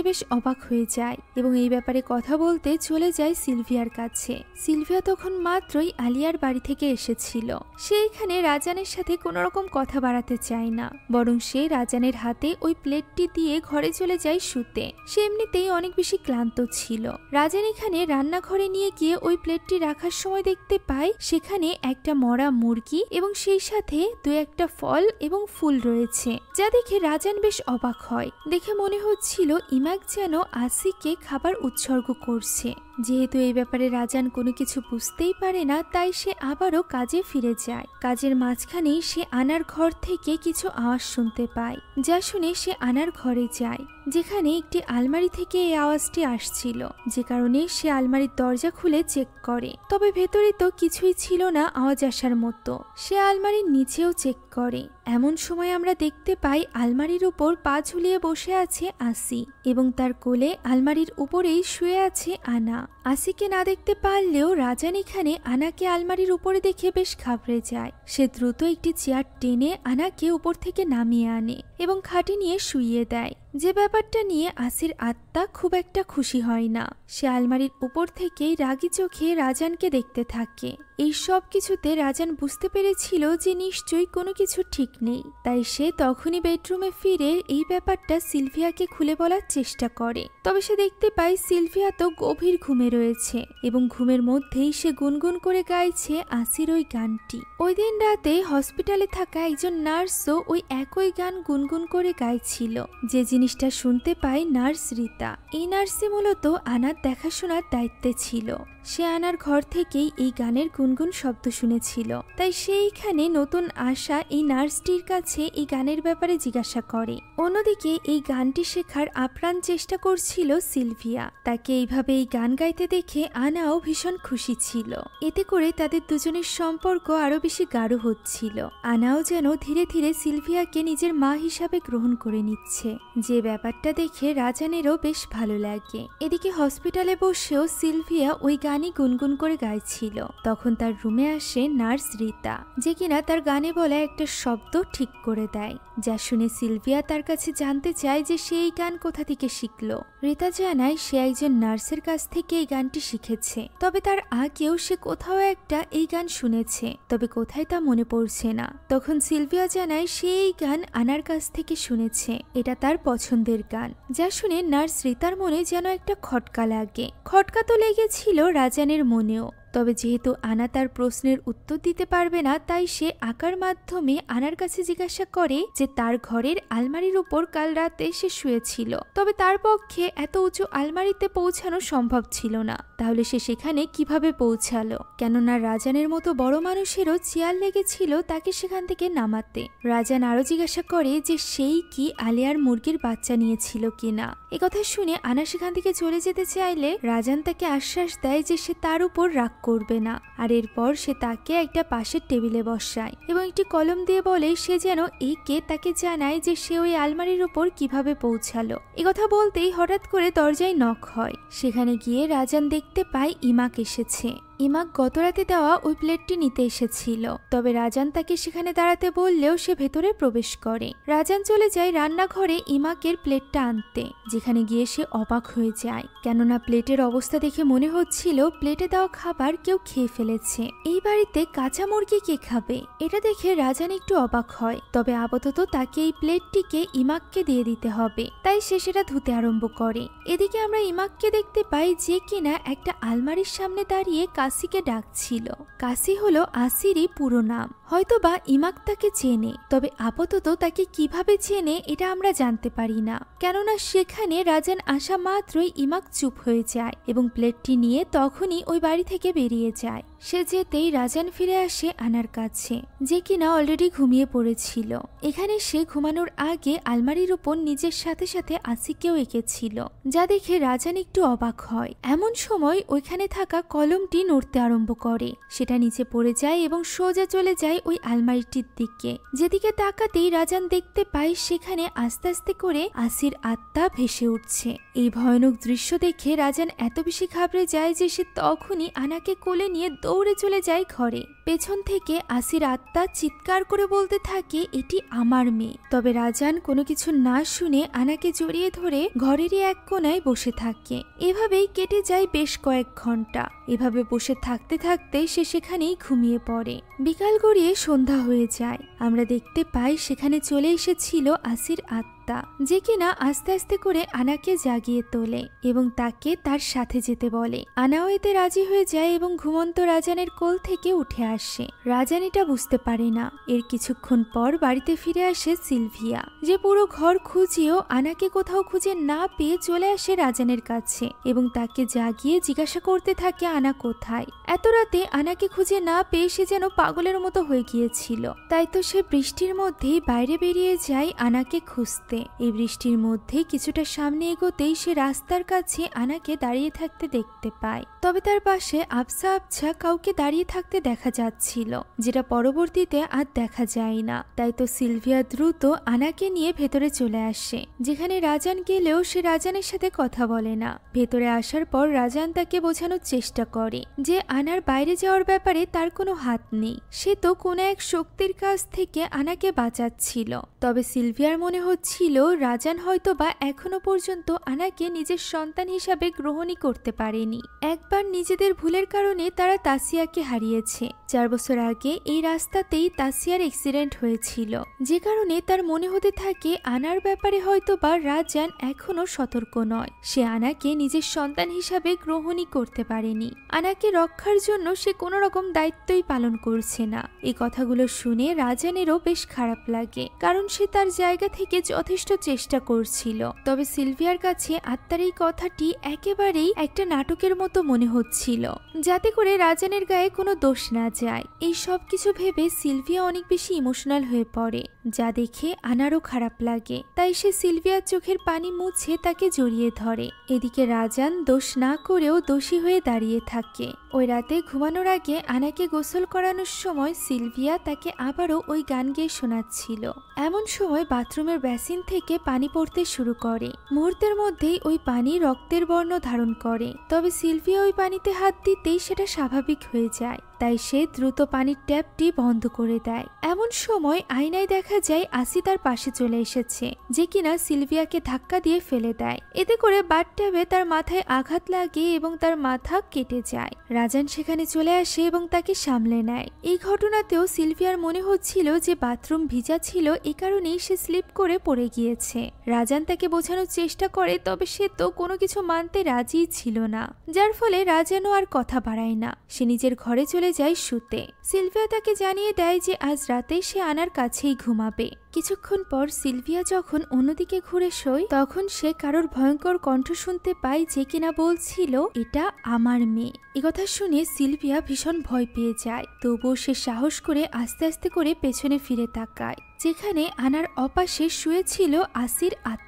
বেশ অবাক হয়ে যায় এবং এই ব্যাপারে কথা বলতে চলে যায় সিলভিয়ার কাছে। সিলভিয়া তখন মাত্রই আলিয়ার বাড়ি থেকে এসেছিল। সে এখানে রাজানের সাথে কোনো রকম কথা বাড়াতে চায় না, বরং সে রাজানের হাতে ওই প্লেটটি দিয়ে ঘরে চলে যায় শুতে। সে এমনিতেই অনেক বেশি ক্লান্ত ছিল। রাজান এখানে রান্নাঘরে নিয়ে গিয়ে ওই প্লেটটি রাখার সময় দেখতে পায় সেখানে একটা মরা মুরগি এবং সেই সাথে দু একটা ফল এবং ফুল রয়েছে। যা দেখে রাজান বেশ অবাক হয়। দেখে মনে হচ্ছিল ইমাক যেন আসিকে খাবার উৎসর্গ করছে। যেহেতু এই ব্যাপারে রাজান কোনো কিছু বুঝতেই পারে না, তাই সে আবারও কাজে ফিরে যায়। কাজের মাঝখানেই সে আনার ঘর থেকে কিছু আওয়াজ শুনতে পায়। যা শুনে সে আনার ঘরে যায়, যেখানে একটি আলমারি থেকে এই আওয়াজটি আসছিল, যে কারণে সে আলমারির দরজা খুলে চেক করে। তবে ভেতরে তো কিছুই ছিল না আওয়াজ আসার মতো। সে আলমারির নিচেও চেক করে। এমন সময় আমরা দেখতে পাই আলমারির উপর পা ঝুলিয়ে বসে আছে আসি এবং তার কোলে আলমারির উপরেই শুয়ে আছে আনা। আসিকে না দেখতে পারলেও রাজান এখানে আনাকে আলমারির উপরে দেখে বেশ ঘাবড়ে যায়। সে দ্রুত একটি চেয়ার টেনে আনাকে উপর থেকে নামিয়ে আনে এবং খাটে নিয়ে শুইয়ে দেয়। যে ব্যাপারটা নিয়ে আসির আত্মা খুব একটা খুশি হয় না। সে আলমারির উপর থেকেই রাগী চোখে রাজানকে দেখতে থাকে। এই সব কিছুতে রাজান বুঝতে পেরেছিল যে নিশ্চয়ই কোনো কিছু ঠিক নেই, তাই সে তখনই বেডরুমে ফিরে এই ব্যাপারটা সিলভিয়াকে খুলে বলার চেষ্টা করে। তবে সে দেখতে পায় সিলভিয়া তো গভীর ঘুমে রয়েছে এবং ঘুমের মধ্যেই সে গুনগুন করে গাইছে আসির ওই গানটি। ওই দিন রাতে হসপিটালে থাকা একজন নার্সও ওই একই গান গুনগুন করে গাইছিল। যে জিনিসটা শুনতে পায় নার্স রীতা। এই নার্সই মূলত আনার দেখাশোনার দায়িত্বে ছিল। সে আনার ঘর থেকেই এই গানের গুনগুন শব্দ শুনেছিল, তাই সে এখানে নতুন আসা এই নার্সটির কাছে এই গানের ব্যাপারে জিজ্ঞাসা করে। অন্যদিকে এই গানটি শেখার আপ্রাণ চেষ্টা করছিল সিলভিয়া। তাকে এইভাবে এই গান গাইতে দেখে আনাও ভীষণ খুশি ছিল। এতে করে তাদের দুজনের সম্পর্ক আরো বেশি গাঢ় হচ্ছিল। আনাও যেন ধীরে ধীরে সিলভিয়াকে নিজের মা হিসাবে গ্রহণ করে নিচ্ছে, যে ব্যাপারটা দেখে রাজানেরও বেশ ভালো লাগে। এদিকে হসপিটালে বসেও সিলভিয়া ওই গানই গুনগুন করে গাইছিল। তখন তার রুমে আসে নার্স রীতা, যে কিনা তার গানে বলা একটা শব্দ ঠিক করে দেয়। যা শুনে সিলভিয়া তার কাছে জানতে চায় যে সে এই গান কোথা থেকে শিখলো। রীতা জানায় সে একজন নার্সের কাছ থেকে এই গানটি শিখেছে, তবে তার আগেও সে কোথাও একটা এই গান শুনেছে, তবে কোথায় তা মনে পড়ছে না। তখন সিলভিয়া জানায় সে এই গান আনার কাছ থেকে শুনেছে, এটা তার পছন্দের গান। যা শুনে নার্স রীতার মনে যেন একটা খটকা লাগে। খটকা তো লেগেছিল রাজানের মনেও। তবে যেহেতু আনা তার প্রশ্নের উত্তর দিতে পারবে না, তাই সে আঁকার মাধ্যমে আনার কাছে জিজ্ঞাসা করে যে তার ঘরের আলমারির উপর কাল রাতে সে শুয়েছিল, তবে তার পক্ষে এত উঁচু আলমারিতে পৌঁছানো সম্ভব ছিল না। তাহলে সে সেখানে কিভাবে পৌঁছালো? কেননা রাজানের মতো বড় মানুষেরও চেয়ার লেগেছিল তাকে সেখান থেকে নামাতে। রাজান আরো জিজ্ঞাসা করে যে সেই কি আলিয়ার মুরগির বাচ্চা নিয়েছিল কিনা। একথা শুনে আনা সেখান থেকে চলে যেতে চাইলে রাজান তাকে আশ্বাস দেয় যে সে তার উপর রাগ করবে না। আর এরপর সে তাকে একটা পাশের টেবিলে বসায় এবং একটি কলম দিয়ে বলে সে যেন একে তাকে জানায় যে সে ওই আলমারির উপর কিভাবে পৌঁছালো। একথা বলতেই হঠাৎ করে দরজায় নক হয়। সেখানে গিয়ে রাজান দেখতে পায় ইমাক এসেছে। ইমাক গতরাতে দেওয়া ওই প্লেটটি নিতে এসেছিল, তবে রাজান তাকে সেখানে দাঁড়াতে বললেও সে ভেতরে প্রবেশ করে। রাজান চলে যায় রান্নাঘরে ইমাকের প্লেটটা আনতে, যেখানে গিয়ে সে অবাক হয়ে যায়, কেননা প্লেটের অবস্থা দেখে মনে হচ্ছিল প্লেটে দেওয়া খাবার কেউ খেয়ে ফেলেছে। এই বাড়িতে কাঁচা মুরগি কে খাবে? এটা দেখে রাজান একটু অবাক হয়, তবে আপাতত তাকে এই প্লেটটিকে ইমাককে দিয়ে দিতে হবে, তাই সে সেটা ধুতে আরম্ভ করে। এদিকে আমরা ইমাককে দেখতে পাই যে কিনা একটা আলমারির সামনে দাঁড়িয়ে কাজ কাসিকে ডাকছিল। কাসি হলো আসিরই পুরো নাম। হয়তোবা ইমাক তাকে চেনে, তবে আপাতত তাকে কিভাবে চেনে এটা আমরা জানতে পারি না, কেননা সেখানে রাজান আসা মাত্রই ইমাক চুপ হয়ে যায় এবং প্লেটটি নিয়ে তখনই ওই বাড়ি থেকে বেরিয়ে যায়। সে যেতেই রাজান ফিরে আসে আনার কাছে, যে কিনা অলরেডি ঘুমিয়ে পড়েছিল। এখানে সে ঘুমানোর আগে আলমারির উপর নিজের সাথে সাথে আসিকেও এঁকেছিল, যা দেখে রাজান একটু অবাক হয়। এমন সময় ওইখানে থাকা কলমটি নড়তে আরম্ভ করে, সেটা নিচে পড়ে যায় এবং সোজা চলে যায় ওই আলমারিটির দিকে। যেদিকে তাকাতেই রাজান দেখতে পায় সেখানে আস্তে আস্তে করে আসির আত্মা ভেসে উঠছে। এই ভয়ানক দৃশ্য দেখে রাজান এত বেশি ঘাবড়ে যায় যে সে তখনই আনাকে কোলে নিয়ে দৌড়ে চলে যায় ঘরে। পেছন থেকে আসির আত্মা চিৎকার করে বলতে থাকে, এটি আমার মেয়ে। তবে রাজান কোনো কিছু না শুনে আনাকে জড়িয়ে ধরে ঘরেরই এক কোনায় বসে থাকে। এভাবেই কেটে যায় বেশ কয়েক ঘন্টা। এভাবে বসে থাকতে থাকতে সে সেখানেই ঘুমিয়ে পড়ে। বিকাল গড়িয়ে সন্ধ্যা হয়ে যায়। আমরা দেখতে পাই সেখানে চলে এসেছিল আসির আত্মা, যে কিনা আস্তে আস্তে করে আনাকে জাগিয়ে তোলে এবং তাকে তার সাথে যেতে বলে। আনাও এতে রাজি হয়ে যায় এবং ঘুমন্ত রাজানের কোল থেকে উঠে আসে। রাজান এটা বুঝতে পারে না। এর কিছুক্ষণ পর বাড়িতে ফিরে আসে সিলভিয়া, যে পুরো ঘর খুঁজেও আনাকে কোথাও খুঁজে না পেয়ে চলে আসে রাজানের কাছে এবং তাকে জাগিয়ে জিজ্ঞাসা করতে থাকে আনা কোথায়। এত রাতে আনাকে খুঁজে না পেয়ে সে যেন পাগলের মতো হয়ে গিয়েছিল। তাই তো সে বৃষ্টির মধ্যেই বাইরে বেরিয়ে যায় আনাকে খুঁজতে। এই বৃষ্টির মধ্যে কিছুটা সামনে এগোতেই সে রাস্তার কাছে আনাকে দাঁড়িয়ে থাকতে দেখতে পায়। তবে তার পাশে আবছা আবছা কাউকে দাঁড়িয়ে থাকতে দেখা যাচ্ছিল, যেটা পরবর্তীতে আর দেখা যায় না। তাই তো সিলভিয়া দ্রুত আনাকে নিয়ে ভেতরে চলে আসে, যেখানে রাজান গেলেও সে রাজানের সাথে কথা বলে না। ভেতরে আসার পর রাজান তাকে বোঝানোর চেষ্টা করে যে আনার বাইরে যাওয়ার ব্যাপারে তার কোনো হাত নেই। সে তো কোনো এক শক্তির কাছ থেকে আনাকে বাঁচাচ্ছিল। তবে সিলভিয়ার মনে হচ্ছিল রাজান হয়তো বা এখনো পর্যন্ত আনাকে নিজের সন্তান হিসাবে গ্রহণই করতে পারেনি। একবার নিজেদের ভুলের কারণে তারা তাসিয়াকে হারিয়েছে। 4 বছর আগে এই রাস্তাতেই তাসিয়ার অ্যাক্সিডেন্ট হয়েছিল, যে কারণে তার মনে হতে থাকে আনার ব্যাপারে হয়তো বা রাজান এখনো সতর্ক নয়। সে আনাকে নিজের সন্তান হিসাবে গ্রহণই করতে পারেনি। আনাকে রক্ষার জন্য সে কোনো রকম দায়িত্বই পালন করছে না। এই কথাগুলো শুনে রাজানেরও বেশ খারাপ লাগে, কারণ সে তার জায়গা থেকে যথেষ্ট চেষ্টা করছিল। তবে সিলভিয়ার কাছে আত্মার এই কথাটি একেবারেই একটা নাটকের মতো মনে হচ্ছিল, যাতে করে রাজানের গায়ে কোনো দোষ না যায়। এই সব কিছু ভেবে সিলভিয়া অনেক বেশি ইমোশনাল হয়ে পড়ে, যা দেখে আনারও খারাপ লাগে। তাই সে সিলভিয়ার চোখের পানি মুছে তাকে জড়িয়ে ধরে। এদিকে রাজান দোষ না করেও দোষী হয়ে দাঁড়িয়ে থাকে। ওই রাতে ঘুমানোর আগে আনাকে গোসল করানোর সময় সিলভিয়া তাকে আবারও ওই গান গেয়ে শোনাচ্ছিল। এমন সময় বাথরুমের বেসিন থেকে পানি পড়তে শুরু করে। মুহূর্তের মধ্যেই ওই পানি রক্তের বর্ণ ধারণ করে। তবে সিলভিয়া ওই পানিতে হাত দিতেই সেটা স্বাভাবিক হয়ে যায়। তাই সে দ্রুত পানির ট্যাপটি বন্ধ করে দেয়। এমন সময় আয়নায় দেখা যায় আসি তার পাশে চলে এসেছে, যে কিনা সিলভিয়াকে ধাক্কা দিয়ে ফেলে দেয়। এতে করে বাথট্যাবে তার মাথায় আঘাত লাগে এবং তার মাথা কেটে যায়। রাজান সেখানে চলে আসে এবং তাকে সামলে নেয়। এই ঘটনাতেও সিলভিয়ার মনে হচ্ছিল যে বাথরুম ভিজা ছিল, এ কারণেই সে স্লিপ করে পড়ে গিয়েছে। রাজান তাকে বোঝানোর চেষ্টা করে, তবে সে তো কোনো কিছু মানতে রাজি ছিল না, যার ফলে রাজানও আর কথা বাড়ায় না। সে নিজের ঘরে চলে যায় শুতে। সিলভিয়া তাকে জানিয়ে দেয় যে আজ রাতে সে আনার কাছেই ঘুমাবে। কিছুক্ষণ পর সিলভিয়া যখন অন্যদিকে ঘুরে শোয়, তখন সে কারোর ভয়ঙ্কর কণ্ঠ শুনতে পায়, যে কিনা বলছিল, এটা আমার মেয়ে। একথা শুনে সিলভিয়া ভীষণ ভয় পেয়ে যায়। তবুও সে সাহস করে আস্তে আস্তে করে পেছনে ফিরে তাকায়, যেখানে আনার অপাশে শুয়েছিল আসির আত্মা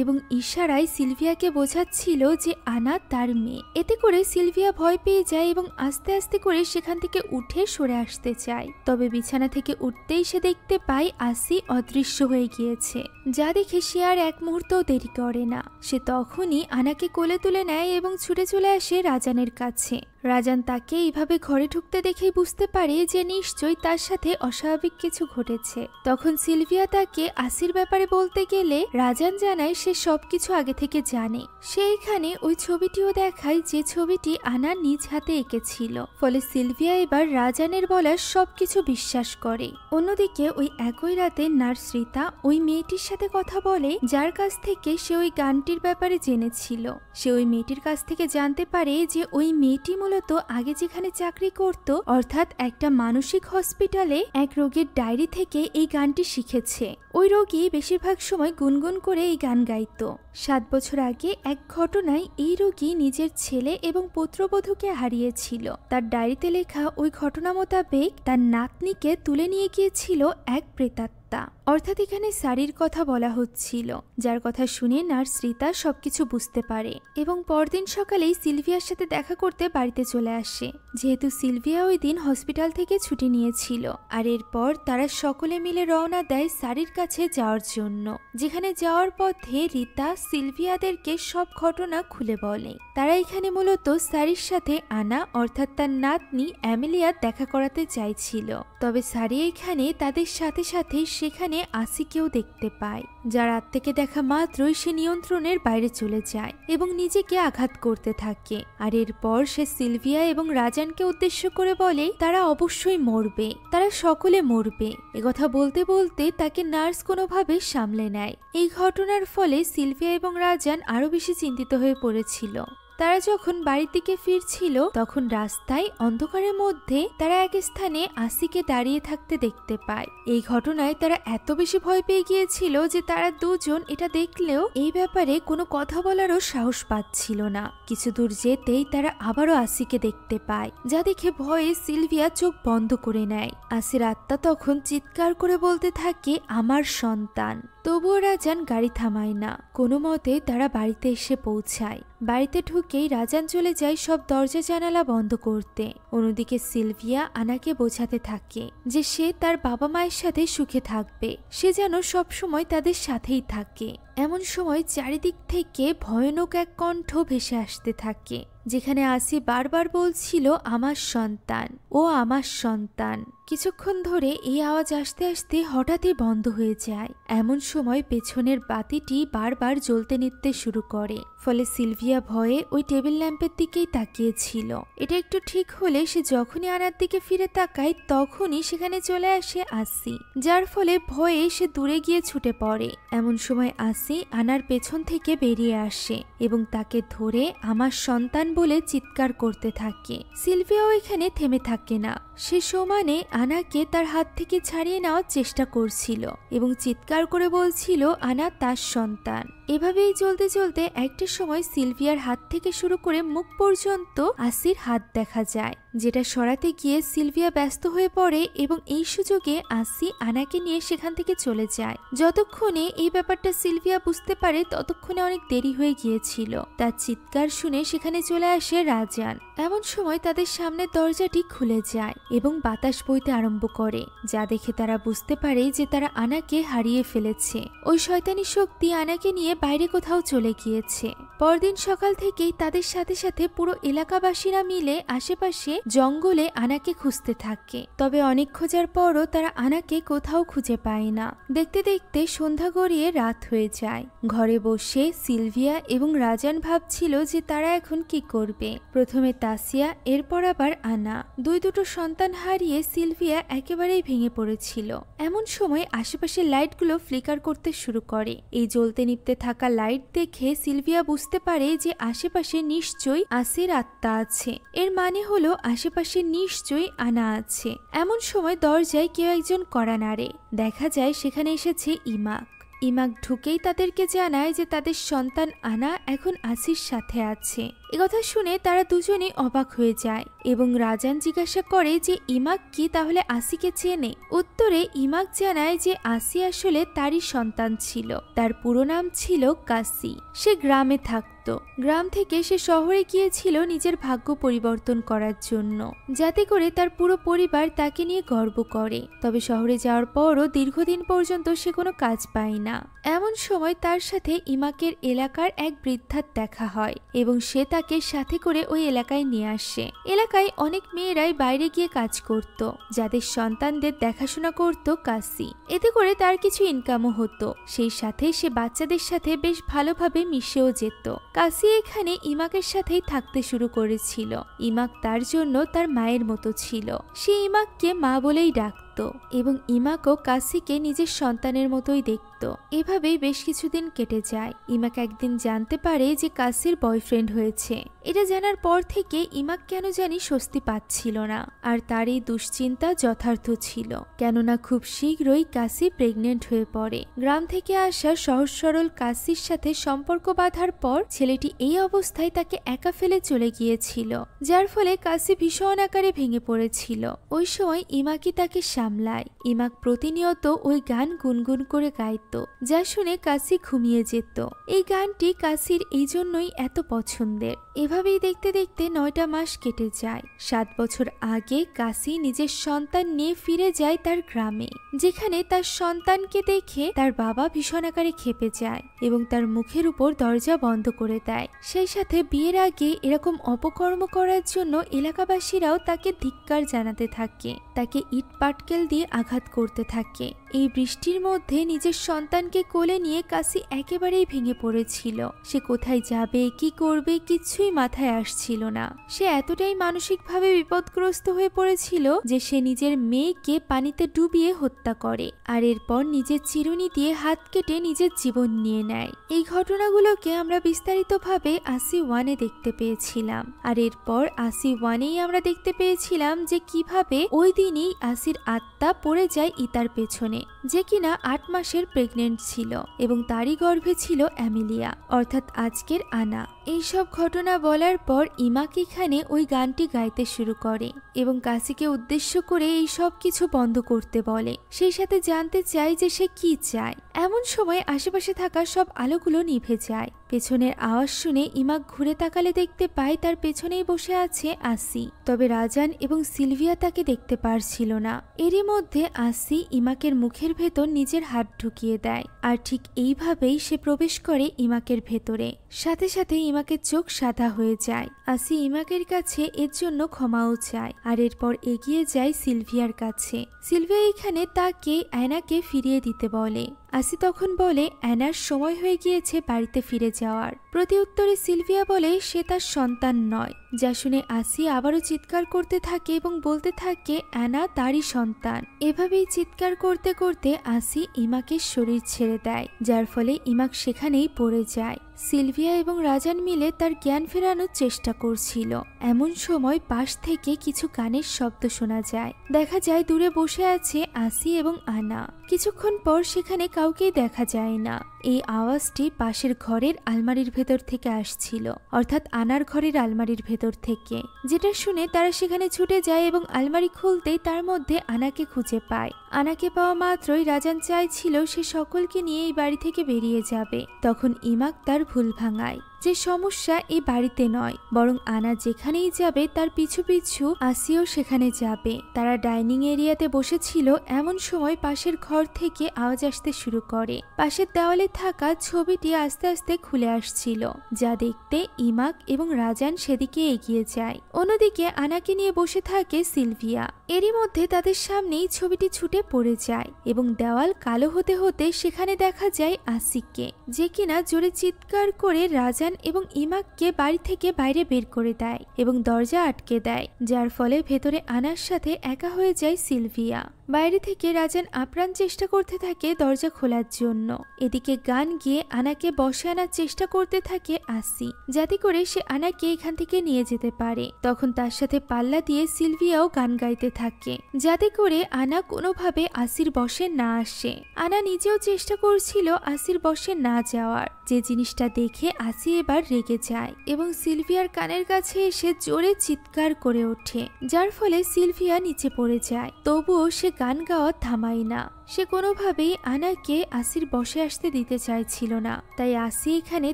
এবং ইশারায় সিলভিয়াকে বোঝাচ্ছিল যে আনা তার মেয়ে। এতে করে সিলভিয়া ভয় পেয়ে যায় এবং আস্তে আস্তে করে সেখান থেকে উঠে সরে আসতে চায়। তবে বিছানা থেকে উঠতেই সে দেখতে পায় আসি অদৃশ্য হয়ে গিয়েছে, যা দেখে সে আর এক মুহূর্তও দেরি করে না। সে তখনই আনাকে কোলে তুলে নেয় এবং ছুটে চলে আসে রাজানের কাছে। রাজান তাকে এইভাবে ঘরে ঢুকতে দেখেই বুঝতে পারে যে নিশ্চয়ই তার সাথে অস্বাভাবিক কিছু ঘটেছে। তখন সিলভিয়া তাকে আসির ব্যাপারে বলতে গেলে রাজান জানায় সে সবকিছু আগে থেকে জানে। সে এখানে ওই ছবিটিও দেখায়, যে ছবিটি আনা নিজ হাতে এঁকেছিল। ফলে সিলভিয়া এবার রাজানের বলার সবকিছু বিশ্বাস করে। অন্যদিকে ওই একই রাতে নার্স রিতা ওই মেয়েটির সাথে কথা বলে, যার কাছ থেকে সে ওই গানটির ব্যাপারে জেনেছিল। সে ওই মেয়েটির কাছ থেকে জানতে পারে যে ওই মেয়েটি মূলত আগে যেখানে চাকরি করত অর্থাৎ একটা মানসিক হসপিটালে এক রোগীর ডায়েরি থেকে এই গানটি শিখেছে। ওই রোগী বেশিরভাগ সময় গুনগুন করে এই গান গাইতো। 7 বছর আগে এক ঘটনায় এই রোগী নিজের ছেলে এবং পুত্রবধূকে হারিয়েছিল। তার ডায়েরিতে লেখা ওই ঘটনা মোতাবেক তার নাতনিকে তুলে নিয়ে গিয়েছিল এক প্রেতাত্মা। অর্থাৎ এখানে সারির কথা বলা হচ্ছিল, যার কথা শুনে নার্স রীতা সবকিছু বুঝতে পারে এবং পরদিন সকালেই সিলভিয়ার সাথে দেখা করতে বাড়িতে চলে আসে। যেহেতু সিলভিয়া ওই দিন হসপিটাল থেকে ছুটি নিয়েছিল, আর এরপর তারা সকলে মিলে রওনা দেয় সারির কাছে যাওয়ার জন্য। যেখানে যাওয়ার পথে রীতা সিলভিয়াদেরকে সব ঘটনা খুলে বলে। তারা এখানে মূলত সারির সাথে আনা অর্থাৎ তার নাতনি অ্যামেলিয়া দেখা করাতে চাইছিল। তবে সারি এখানে তাদের সাথে সাথে সেখানে আসিকেও দেখতে পায়, যার রাত থেকে দেখা মাত্রই সে নিয়ন্ত্রণের বাইরে চলে যায় এবং নিজেকে আঘাত করতে থাকে। আর এরপর সে সিলভিয়া এবং রাজানকে উদ্দেশ্য করে বলে তারা অবশ্যই মরবে, তারা সকলে মরবে। একথা বলতে বলতে তাকে নার্স কোনোভাবে সামলে নেয়। এই ঘটনার ফলে সিলভিয়া এবং রাজান আরো বেশি চিন্তিত হয়ে পড়েছিল। তারা যখন বাড়ির দিকে ফিরছিল তখন রাস্তায় অন্ধকারের মধ্যে তারা এক স্থানে আসিকে দাঁড়িয়ে থাকতে দেখতে পায়। এই ঘটনায় তারা এত বেশি ভয় পেয়ে গিয়েছিল যে তারা দুজন এটা দেখলেও এই ব্যাপারে কোনো কথা বলারও সাহস পাচ্ছিল না। কিছু দূর যেতেই তারা আবারও আসিকে দেখতে পায়, যা দেখে ভয়ে সিলভিয়া চোখ বন্ধ করে নেয়। আসির আত্মা তখন চিৎকার করে বলতে থাকে আমার সন্তান। তবুও রাজান গাড়ি থামায় না। কোনো মতে তারা বাড়িতে এসে পৌঁছায়। বাড়িতে ঢুকেই রাজান চলে যায় সব দরজা জানালা বন্ধ করতে। অন্যদিকে সিলভিয়া আনাকে বোঝাতে থাকে যে সে তার বাবা মায়ের সাথে সুখে থাকবে, সে যেন সবসময় তাদের সাথেই থাকে। এমন সময় চারিদিক থেকে ভয়ানক এক কণ্ঠ ভেসে আসতে থাকে, যেখানে আসি বারবার বলছিল আমার সন্তান, ও আমার সন্তান। কিছুক্ষণ ধরে এই আওয়াজ আসতে আসতে হঠাৎই বন্ধ হয়ে যায়। এমন সময় পেছনের বাতিটি বারবার জ্বলতে নিতে শুরু করে, ফলে সিলভিয়া ভয়ে ওই টেবিল ল্যাম্পের দিকেই তাকিয়েছিল। এটা একটু ঠিক হলে সে যখনই আনার দিকে ফিরে তাকায় তখনই সেখানে চলে আসে আসি, যার ফলে ভয়ে সে দূরে গিয়ে ছুটে পড়ে। এমন সময় আসি আনার পেছন থেকে বেরিয়ে আসে এবং তাকে ধরে আমার সন্তান বলে চিৎকার করতে থাকে। সিলভিয়াও এখানে থেমে থাকে না, সে সমানে আনাকে তার হাত থেকে ছাড়িয়ে নেওয়ার চেষ্টা করছিল এবং চিৎকার করে বলছিল আনা তার সন্তান। এভাবেই চলতে চলতে একটা সময় সিলভিয়ার হাত থেকে শুরু করে মুখ পর্যন্ত আসির হাত দেখা যায়, যেটা সরাতে গিয়ে সিলভিয়া ব্যস্ত হয়ে পড়ে এবং এই সুযোগে আসি আনাকে নিয়ে সেখান থেকে চলে যায়। যতক্ষণে এই ব্যাপারটা সিলভিয়া বুঝতে পারে ততক্ষণে অনেক দেরি হয়ে গিয়েছিল। তার চিৎকার শুনে সেখানে চলে আসে রাজান। এমন সময় তাদের সামনে দরজাটি খুলে যায় এবং বাতাস বইতে আরম্ভ করে, যা দেখে তারা বুঝতে পারে যে তারা আনাকে হারিয়ে ফেলেছে। ওই শয়তানি শক্তি আনাকে নিয়ে বাইরে কোথাও চলে গিয়েছে। পরদিন সকাল থেকেই তাদের সাথে সাথে পুরো এলাকাবাসীরা মিলে আশেপাশে জঙ্গলে আনাকে খুঁজতে থাকে। তবে অনেক খোঁজার পরও তারা আনাকে কোথাও খুঁজে পায় না। দেখতে দেখতে সন্ধ্যা গড়িয়ে রাত হয়ে যায়। ঘরে বসে সিলভিয়া এবং রাজান ভাবছিল যে তারা এখন কি করবে। প্রথমে তাসিয়া, এরপর আবার আনা। দুটো সন্তান হারিয়ে সিলভিয়া একেবারেই ভেঙে পড়েছিল। এমন সময় আশেপাশের লাইটগুলো ফ্লিকার করতে শুরু করে। এই জ্বলতে নিভতে থাকা লাইট দেখে সিলভিয়া বুঝতে পারে যে আশেপাশে নিশ্চয়ই আসির আত্মা আছে। এর মানে হলো আশেপাশে নিশ্চয়ই আনা আছে। এমন সময় দরজায় কেউ একজন কড়া নাড়ে। দেখা যায় সেখানে এসেছে ইমাক। ইমাক ঢুকেই তাদেরকে জানায় যে তাদের সন্তান আনা এখন আসির সাথে আছে। একথা শুনে তারা দুজনেই অবাক হয়ে যায় এবং রাজান জিজ্ঞাসা করে যে ইমাক কি তাহলে আসিকে চেনে। উত্তরে ইমাক জানায় যে আসি আসলে তারই সন্তান ছিল। তার পুরো নাম ছিল কাসি। সে গ্রামে থাকতো। গ্রাম থেকে সে শহরে গিয়েছিল নিজের ভাগ্য পরিবর্তন করার জন্য, যাতে করে তার পুরো পরিবার তাকে নিয়ে গর্ব করে। তবে শহরে যাওয়ার পরও দীর্ঘদিন পর্যন্ত সে কোনো কাজ পায় না। এমন সময় তার সাথে ইমাকের এলাকার এক বৃদ্ধার দেখা হয় এবং সে তাকে সাথে করে ওই এলাকায় নিয়ে আসে। এলাকায় অনেক মেয়েরাই বাইরে গিয়ে কাজ করত, যাদের সন্তানদের দেখাশোনা করত কাসি। এতে করে তার কিছু ইনকামও হতো। সেই সাথে সে বাচ্চাদের সাথে বেশ ভালোভাবে মিশেও যেত। কাসি এখানে ইমাকের সাথেই থাকতে শুরু করেছিল। ইমাক তার জন্য তার মায়ের মতো ছিল। সে ইমাককে মা বলেই ডাকত। দেখত এবং ইমাকও কাসিকে নিজের সন্তানের মতোই দেখত। এভাবেই বেশ কিছুদিন কেটে যায়। ইমাক একদিন জানতে পারে যে কাসির বয়ফ্রেন্ড হয়েছে। এটা জানার পর থেকে ইমাক কেন জানি স্বস্তি পাচ্ছিল না, আর তার এই দুশ্চিন্তা যথার্থ ছিল, কেননা খুব শীঘ্রই কাসি প্রেগনেন্ট হয়ে পড়ে। গ্রাম থেকে আসা সহজ সরল কাসির সাথে সম্পর্ক বাঁধার পর ছেলেটি এই অবস্থায় তাকে একা ফেলে চলে গিয়েছিল, যার ফলে কাসি ভীষণ আকারে ভেঙে পড়েছিল। ওই সময় ইমাকই তাকে সামলায়। ইমাক প্রতিনিয়ত ওই গান গুনগুন করে গাইত, যা শুনে কাসি ঘুমিয়ে যেত। এই গানটি কাসির এই জন্যই এত পছন্দের। এভাবেই দেখতে দেখতে 9টা মাস কেটে যায়। 7 বছর আগে কাসি নিজের সন্তান নিয়ে ফিরে যায় তার গ্রামে, যেখানে তার সন্তানকে দেখে তার বাবা ভীষণ আকারে ক্ষেপে যায় এবং তার মুখের উপর দরজা বন্ধ করে দেয়। সেই সাথে বিয়ের আগে এরকম অপকর্ম করার জন্য এলাকাবাসীরাও তাকে ধিক্কার জানাতে থাকে, তাকে ইট পাটকেল দিয়ে আঘাত করতে থাকে। এই বৃষ্টির মধ্যে নিজের সন্তানকে কোলে নিয়ে কাসি একেবারেই ভেঙে পড়েছিল। সে কোথায় যাবে, কি করবে, কিছুই মাথায় আসছিল না। সে এতটাই মানসিকভাবে বিপদগ্রস্ত হয়ে পড়েছিল যে সে নিজের মেয়েকে পানিতে ডুবিয়ে হত্যা করে, আর এরপর নিজের চিরুনি দিয়ে হাত কেটে নিজের জীবন নিয়ে নেয়। এই ঘটনাগুলোকে আমরা বিস্তারিতভাবে 81-এ দেখতে পেয়েছিলাম, আর এরপর 81-এই আমরা দেখতে পেয়েছিলাম যে কিভাবে ওই দিনই আসির আত্মা পড়ে যায় ইতার পেছনে, যে কিনা 8 মাসের প্রেগনেন্ট ছিল এবং তারই গর্ভে ছিল অ্যামেলিয়া, অর্থাৎ আজকের আনা। এইসব ঘটনা বলার পর ইমাক এখানে ওই গানটি গাইতে শুরু করে এবং কাসিকে উদ্দেশ্য করে এই সব কিছু বন্ধ করতে বলে। সেই সাথে জানতে চায় যে সে কি চায়। এমন সময় আশেপাশে থাকা সব আলোগুলো নিভে যায়। পেছনের আওয়াজ শুনে ইমাক ঘুরে তাকালে দেখতে পায় তার পেছনেই বসে আছে আসি। তবে রাজান এবং সিলভিয়া তাকে দেখতে পারছিল না। এরই মধ্যে আসি ইমাকের মুখের ভেতর নিজের হাত ঢুকিয়ে দেয়, আর ঠিক এইভাবেই সে প্রবেশ করে ইমাকের ভেতরে। সাথে সাথে ইমাকের চোখ সাদা হয়ে যায়। আসি ইমাকের কাছে এর জন্য ক্ষমাও চায়, আর এরপর এগিয়ে যায় সিলভিয়ার কাছে। সিলভিয়া এখানে তাকে অ্যানাকে ফিরিয়ে দিতে বলে। আসি তখন বলে অ্যানার সময় হয়ে গিয়েছে বাড়িতে ফিরে যাওয়ার। প্রতি উত্তরে সিলভিয়া বলে সে তার সন্তান নয়, যা শুনে আসি আবারও চিৎকার করতে থাকে এবং বলতে থাকে অ্যানা তারই সন্তান। এভাবেই চিৎকার করতে করতে আসি ইমাকের শরীর ছেড়ে দেয়, যার ফলে ইমাক সেখানেই পড়ে যায়। সিলভিয়া এবং রাজান মিলে তার জ্ঞান ফেরানোর চেষ্টা করছিল। এমন সময় পাশ থেকে কিছু গানের শব্দ শোনা যায়। দেখা যায় দূরে বসে আছে আসি এবং আনা। কিছুক্ষণ পর সেখানে কাউকেই দেখা যায় না। এই আওয়াজটি পাশের ঘরের আলমারির ভেতর থেকে আসছিল, অর্থাৎ আনার ঘরের আলমারির ভেতর থেকে, যেটা শুনে তারা সেখানে ছুটে যায় এবং আলমারি খুলতেই তার মধ্যে আনাকে খুঁজে পায়। আনাকে পাওয়া মাত্রই রাজান চাইছিল সে সকলকে নিয়ে এই বাড়ি থেকে বেরিয়ে যাবে। তখন ইমাক তার ভুল ভাঙায় যে সমস্যা এই বাড়িতে নয়, বরং আনা যেখানেই যাবে তার পিছু পিছু আসিও সেখানে যাবে। তারা ডাইনিং এরিয়াতে বসেছিল, এমন সময় পাশের ঘর থেকে আওয়াজ আসতে শুরু করে। পাশের দেওয়ালে থাকা ছবিটি আস্তে আস্তে খুলে আসছিল, যা দেখতে ইমাক এবং রাজান সেদিকে এগিয়ে যায়। অন্যদিকে আনাকে নিয়ে বসে থাকে সিলভিয়া। এরই মধ্যে তাদের সামনেই ছবিটি ছুটে পড়ে যায় এবং দেওয়াল কালো হতে হতে সেখানে দেখা যায় আসিকে, যে কিনা জোরে চিৎকার করে রাজান এবং ইমাককে বাড়ি থেকে বাইরে বের করে দেয় এবং দরজা আটকে দেয়, যার ফলে ভেতরে আনার সাথে একা হয়ে যায় সিলভিয়া। বাইরে থেকে রাজান আপ্রাণ চেষ্টা করতে থাকে দরজা খোলার জন্য। এদিকে গান গিয়ে আনাকে বসে আনার চেষ্টা করতে থাকে আসি, যাতে করে সে আনাকে এখান থেকে নিয়ে যেতে পারে। তখন তার সাথে পাল্লা দিয়ে সিলভিয়াও গান গাইতে থাকে, যাতে করে আনা কোনোভাবে আসির বশে না আসে। আনা নিজেও চেষ্টা করছিল আসির বশে না যাওয়ার। যে জিনিসটা দেখে আসি এবার রেগে যায় এবং সিলভিয়ার কানের কাছে এসে জোরে চিৎকার করে ওঠে, যার ফলে সিলভিয়া নিচে পড়ে যায়। তবুও সে গান গাওয়া থামায় না। সে কোনোভাবেই আনাকে আসির বসে আসতে দিতে চাইছিল না, তাই আসি এখানে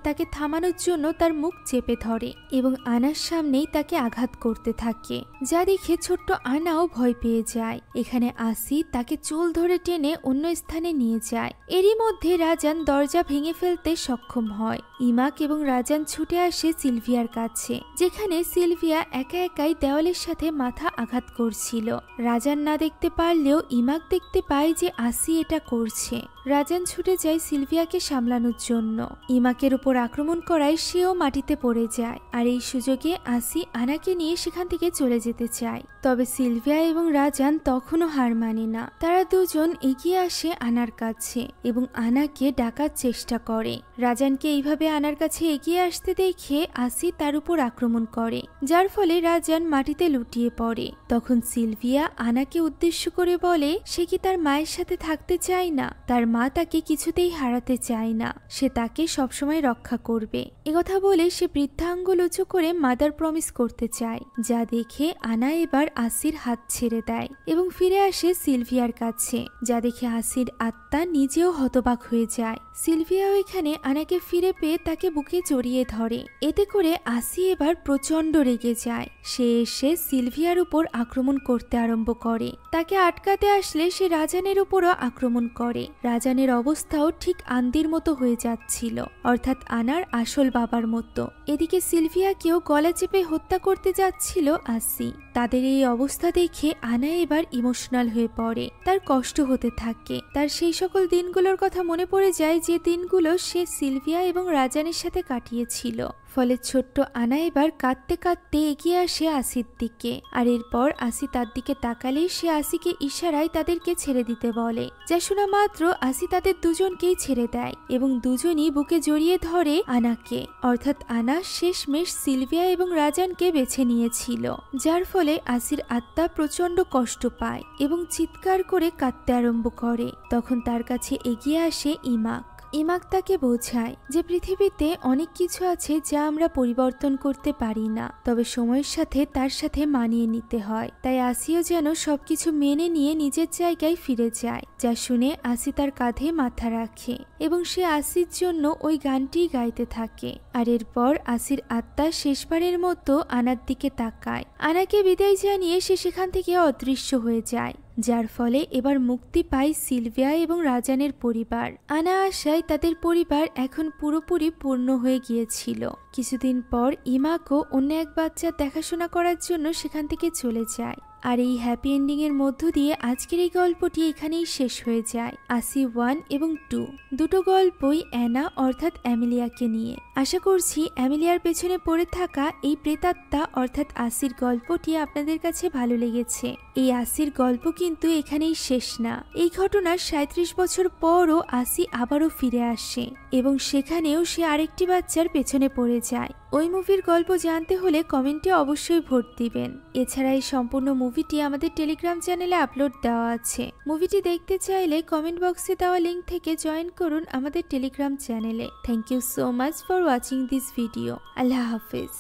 তাকে থামানোর জন্য তার মুখ চেপে ধরে এবং আনার সামনেই তাকে আঘাত করতে থাকে, যা দেখে ছোট্ট আনাও ভয় পেয়ে যায়। এখানে আসি তাকে চুল ধরে টেনে অন্য স্থানে নিয়ে যায়। এরই মধ্যে রাজান দরজা ভেঙে ফেলতে সক্ষম হয়। ইমাক এবং রাজান ছুটে আসে সিলভিয়ার কাছে, যেখানে সিলভিয়া একা একাই দেওয়ালের সাথে মাথা আঘাত করছিল। রাজান না দেখতে পারলেও ইমাক দেখতে পায় যে আসি এটা করছে। রাজান ছুটে যায় সিলভিয়াকে সামলানোর জন্য। ইমাকের উপর আক্রমণ করায় সেও মাটিতে পড়ে যায়, আর এই সুযোগে আসি আনাকে নিয়ে সেখান থেকে চলে যেতে চায়। তবে সিলভিয়া এবং রাজান তখনও হার মানে না। তারা দুজন এগিয়ে আসে আনার কাছে এবং আনাকে ডাকার চেষ্টা করে। রাজানকে এইভাবে আনার কাছে এগিয়ে আসতে দেখে আসি তার উপর আক্রমণ করে, যার ফলে রাজান মাটিতে লুটিয়ে পড়ে। তখন সিলভিয়া আনাকে উদ্দেশ্য করে বলে সে কি তার মায়ের সাথে থাকতে চায় না, তার মা তাকে কিছুতেই হারাতে চায় না, সে তাকে সবসময় রক্ষা করবে। একথা বলে সে বৃদ্ধাঙ্গুল উঁচু করে মাদার প্রমিস করতে চায়, যা দেখে আনা এবার আসির হাত ছেড়ে দেয় এবং ফিরে আসে সিলভিয়ার কাছে, যা দেখে আসির আত্মা নিজেও হতবাক হয়ে যায়। সিলভিয়াও এখানে আনাকে ফিরে পেয়ে তাকে বুকে জড়িয়ে ধরে। এতে করে আসি এবার প্রচন্ড রেগে যায়। সে এসে সিলভিয়ার উপর আক্রমণ করতে আরম্ভ করে। তাকে আটকাতে আসলে সে রাজানের উপরও আক্রমণ করে। রাজানের অবস্থাও ঠিক আন্দির মতো হয়ে যাচ্ছিল, অর্থাৎ আনার আসল বাবার মতো। এদিকে সিলভিয়াকেও গলা চেপে হত্যা করতে যাচ্ছিল আসি। তাদের এই অবস্থা দেখে আনা এবার ইমোশনাল হয়ে পড়ে। তার কষ্ট হতে থাকে। তার সেই সকল দিনগুলোর কথা মনে পড়ে যায় যে দিনগুলো সে সিলভিয়া এবং রাজানের সাথে কাটিয়েছিল। ফলে ছোট্ট আনা এবার কাঁদতে কাঁদতে এগিয়ে আসে আসির দিকে, আর এরপর আসি তার দিকে তাকালেই সে আসিকে ইশারায় তাদেরকে ছেড়ে দিতে বলে, যা শোনা মাত্র আসি তাদের দুজনকেই ছেড়ে দেয় এবং দুজনই বুকে জড়িয়ে ধরে আনাকে। অর্থাৎ আনা শেষমেশ সিলভিয়া এবং রাজানকে বেছে নিয়েছিল, যার ফলে আসির আত্মা প্রচন্ড কষ্ট পায় এবং চিৎকার করে কাঁদতে আরম্ভ করে। তখন তার কাছে এগিয়ে আসে ইমাক। ইমাক তাকে বোঝায় যে পৃথিবীতে অনেক কিছু আছে যা আমরা পরিবর্তন করতে পারি না, তবে সময়ের সাথে তার সাথে মানিয়ে নিতে হয়। তাই আসিও যেন সবকিছু মেনে নিয়ে নিজের জায়গায় ফিরে যায়। যা শুনে আসি তার কাঁধে মাথা রাখে এবং সে আসির জন্য ওই গানটি গাইতে থাকে। আর এরপর আসির আত্মা শেষবারের মতো আনার দিকে তাকায়। আনাকে বিদায় জানিয়ে সে সেখান থেকে অদৃশ্য হয়ে যায়, যার ফলে এবার মুক্তি পায় সিলভিয়া এবং রাজানের পরিবার। আনা আশায় তাদের পরিবার এখন পুরোপুরি পূর্ণ হয়ে গিয়েছিল। কিছুদিন পর ইমাকও অন্য এক বাচ্চার দেখাশোনা করার জন্য সেখান থেকে চলে যায়। আর এই হ্যাপি এন্ডিং এর মধ্য দিয়ে আজকের এই গল্পটি এখানেই শেষ হয়ে যায়। আসি 1 এবং 2 দুটো গল্পই অ্যানা অর্থাৎ অ্যামেলিয়াকে নিয়ে। আশা করছি অ্যামেলিয়ার পেছনে পড়ে থাকা এই প্রেতাত্মা অর্থাৎ আসির গল্পটি আপনাদের কাছে ভালো লেগেছে। এই আসির গল্প কিন্তু এখানেই শেষ না। এই ঘটনার 37 বছর পরও আসি আবারও ফিরে আসে এবং সেখানেও সে আরেকটি বাচ্চার পেছনে পড়ে যায়। ওই মুভির গল্প জানতে হলে কমেন্টে অবশ্যই ভোট দিবেন। এছাড়া এই সম্পূর্ণ মুভিটি আমাদের টেলিগ্রাম চ্যানেলে আপলোড দেওয়া আছে। মুভিটি দেখতে চাইলে কমেন্ট বক্সে দেওয়া লিঙ্ক থেকে জয়েন করুন আমাদের টেলিগ্রাম চ্যানেলে। Thank you so much for watching this video. আল্লাহ হাফেজ।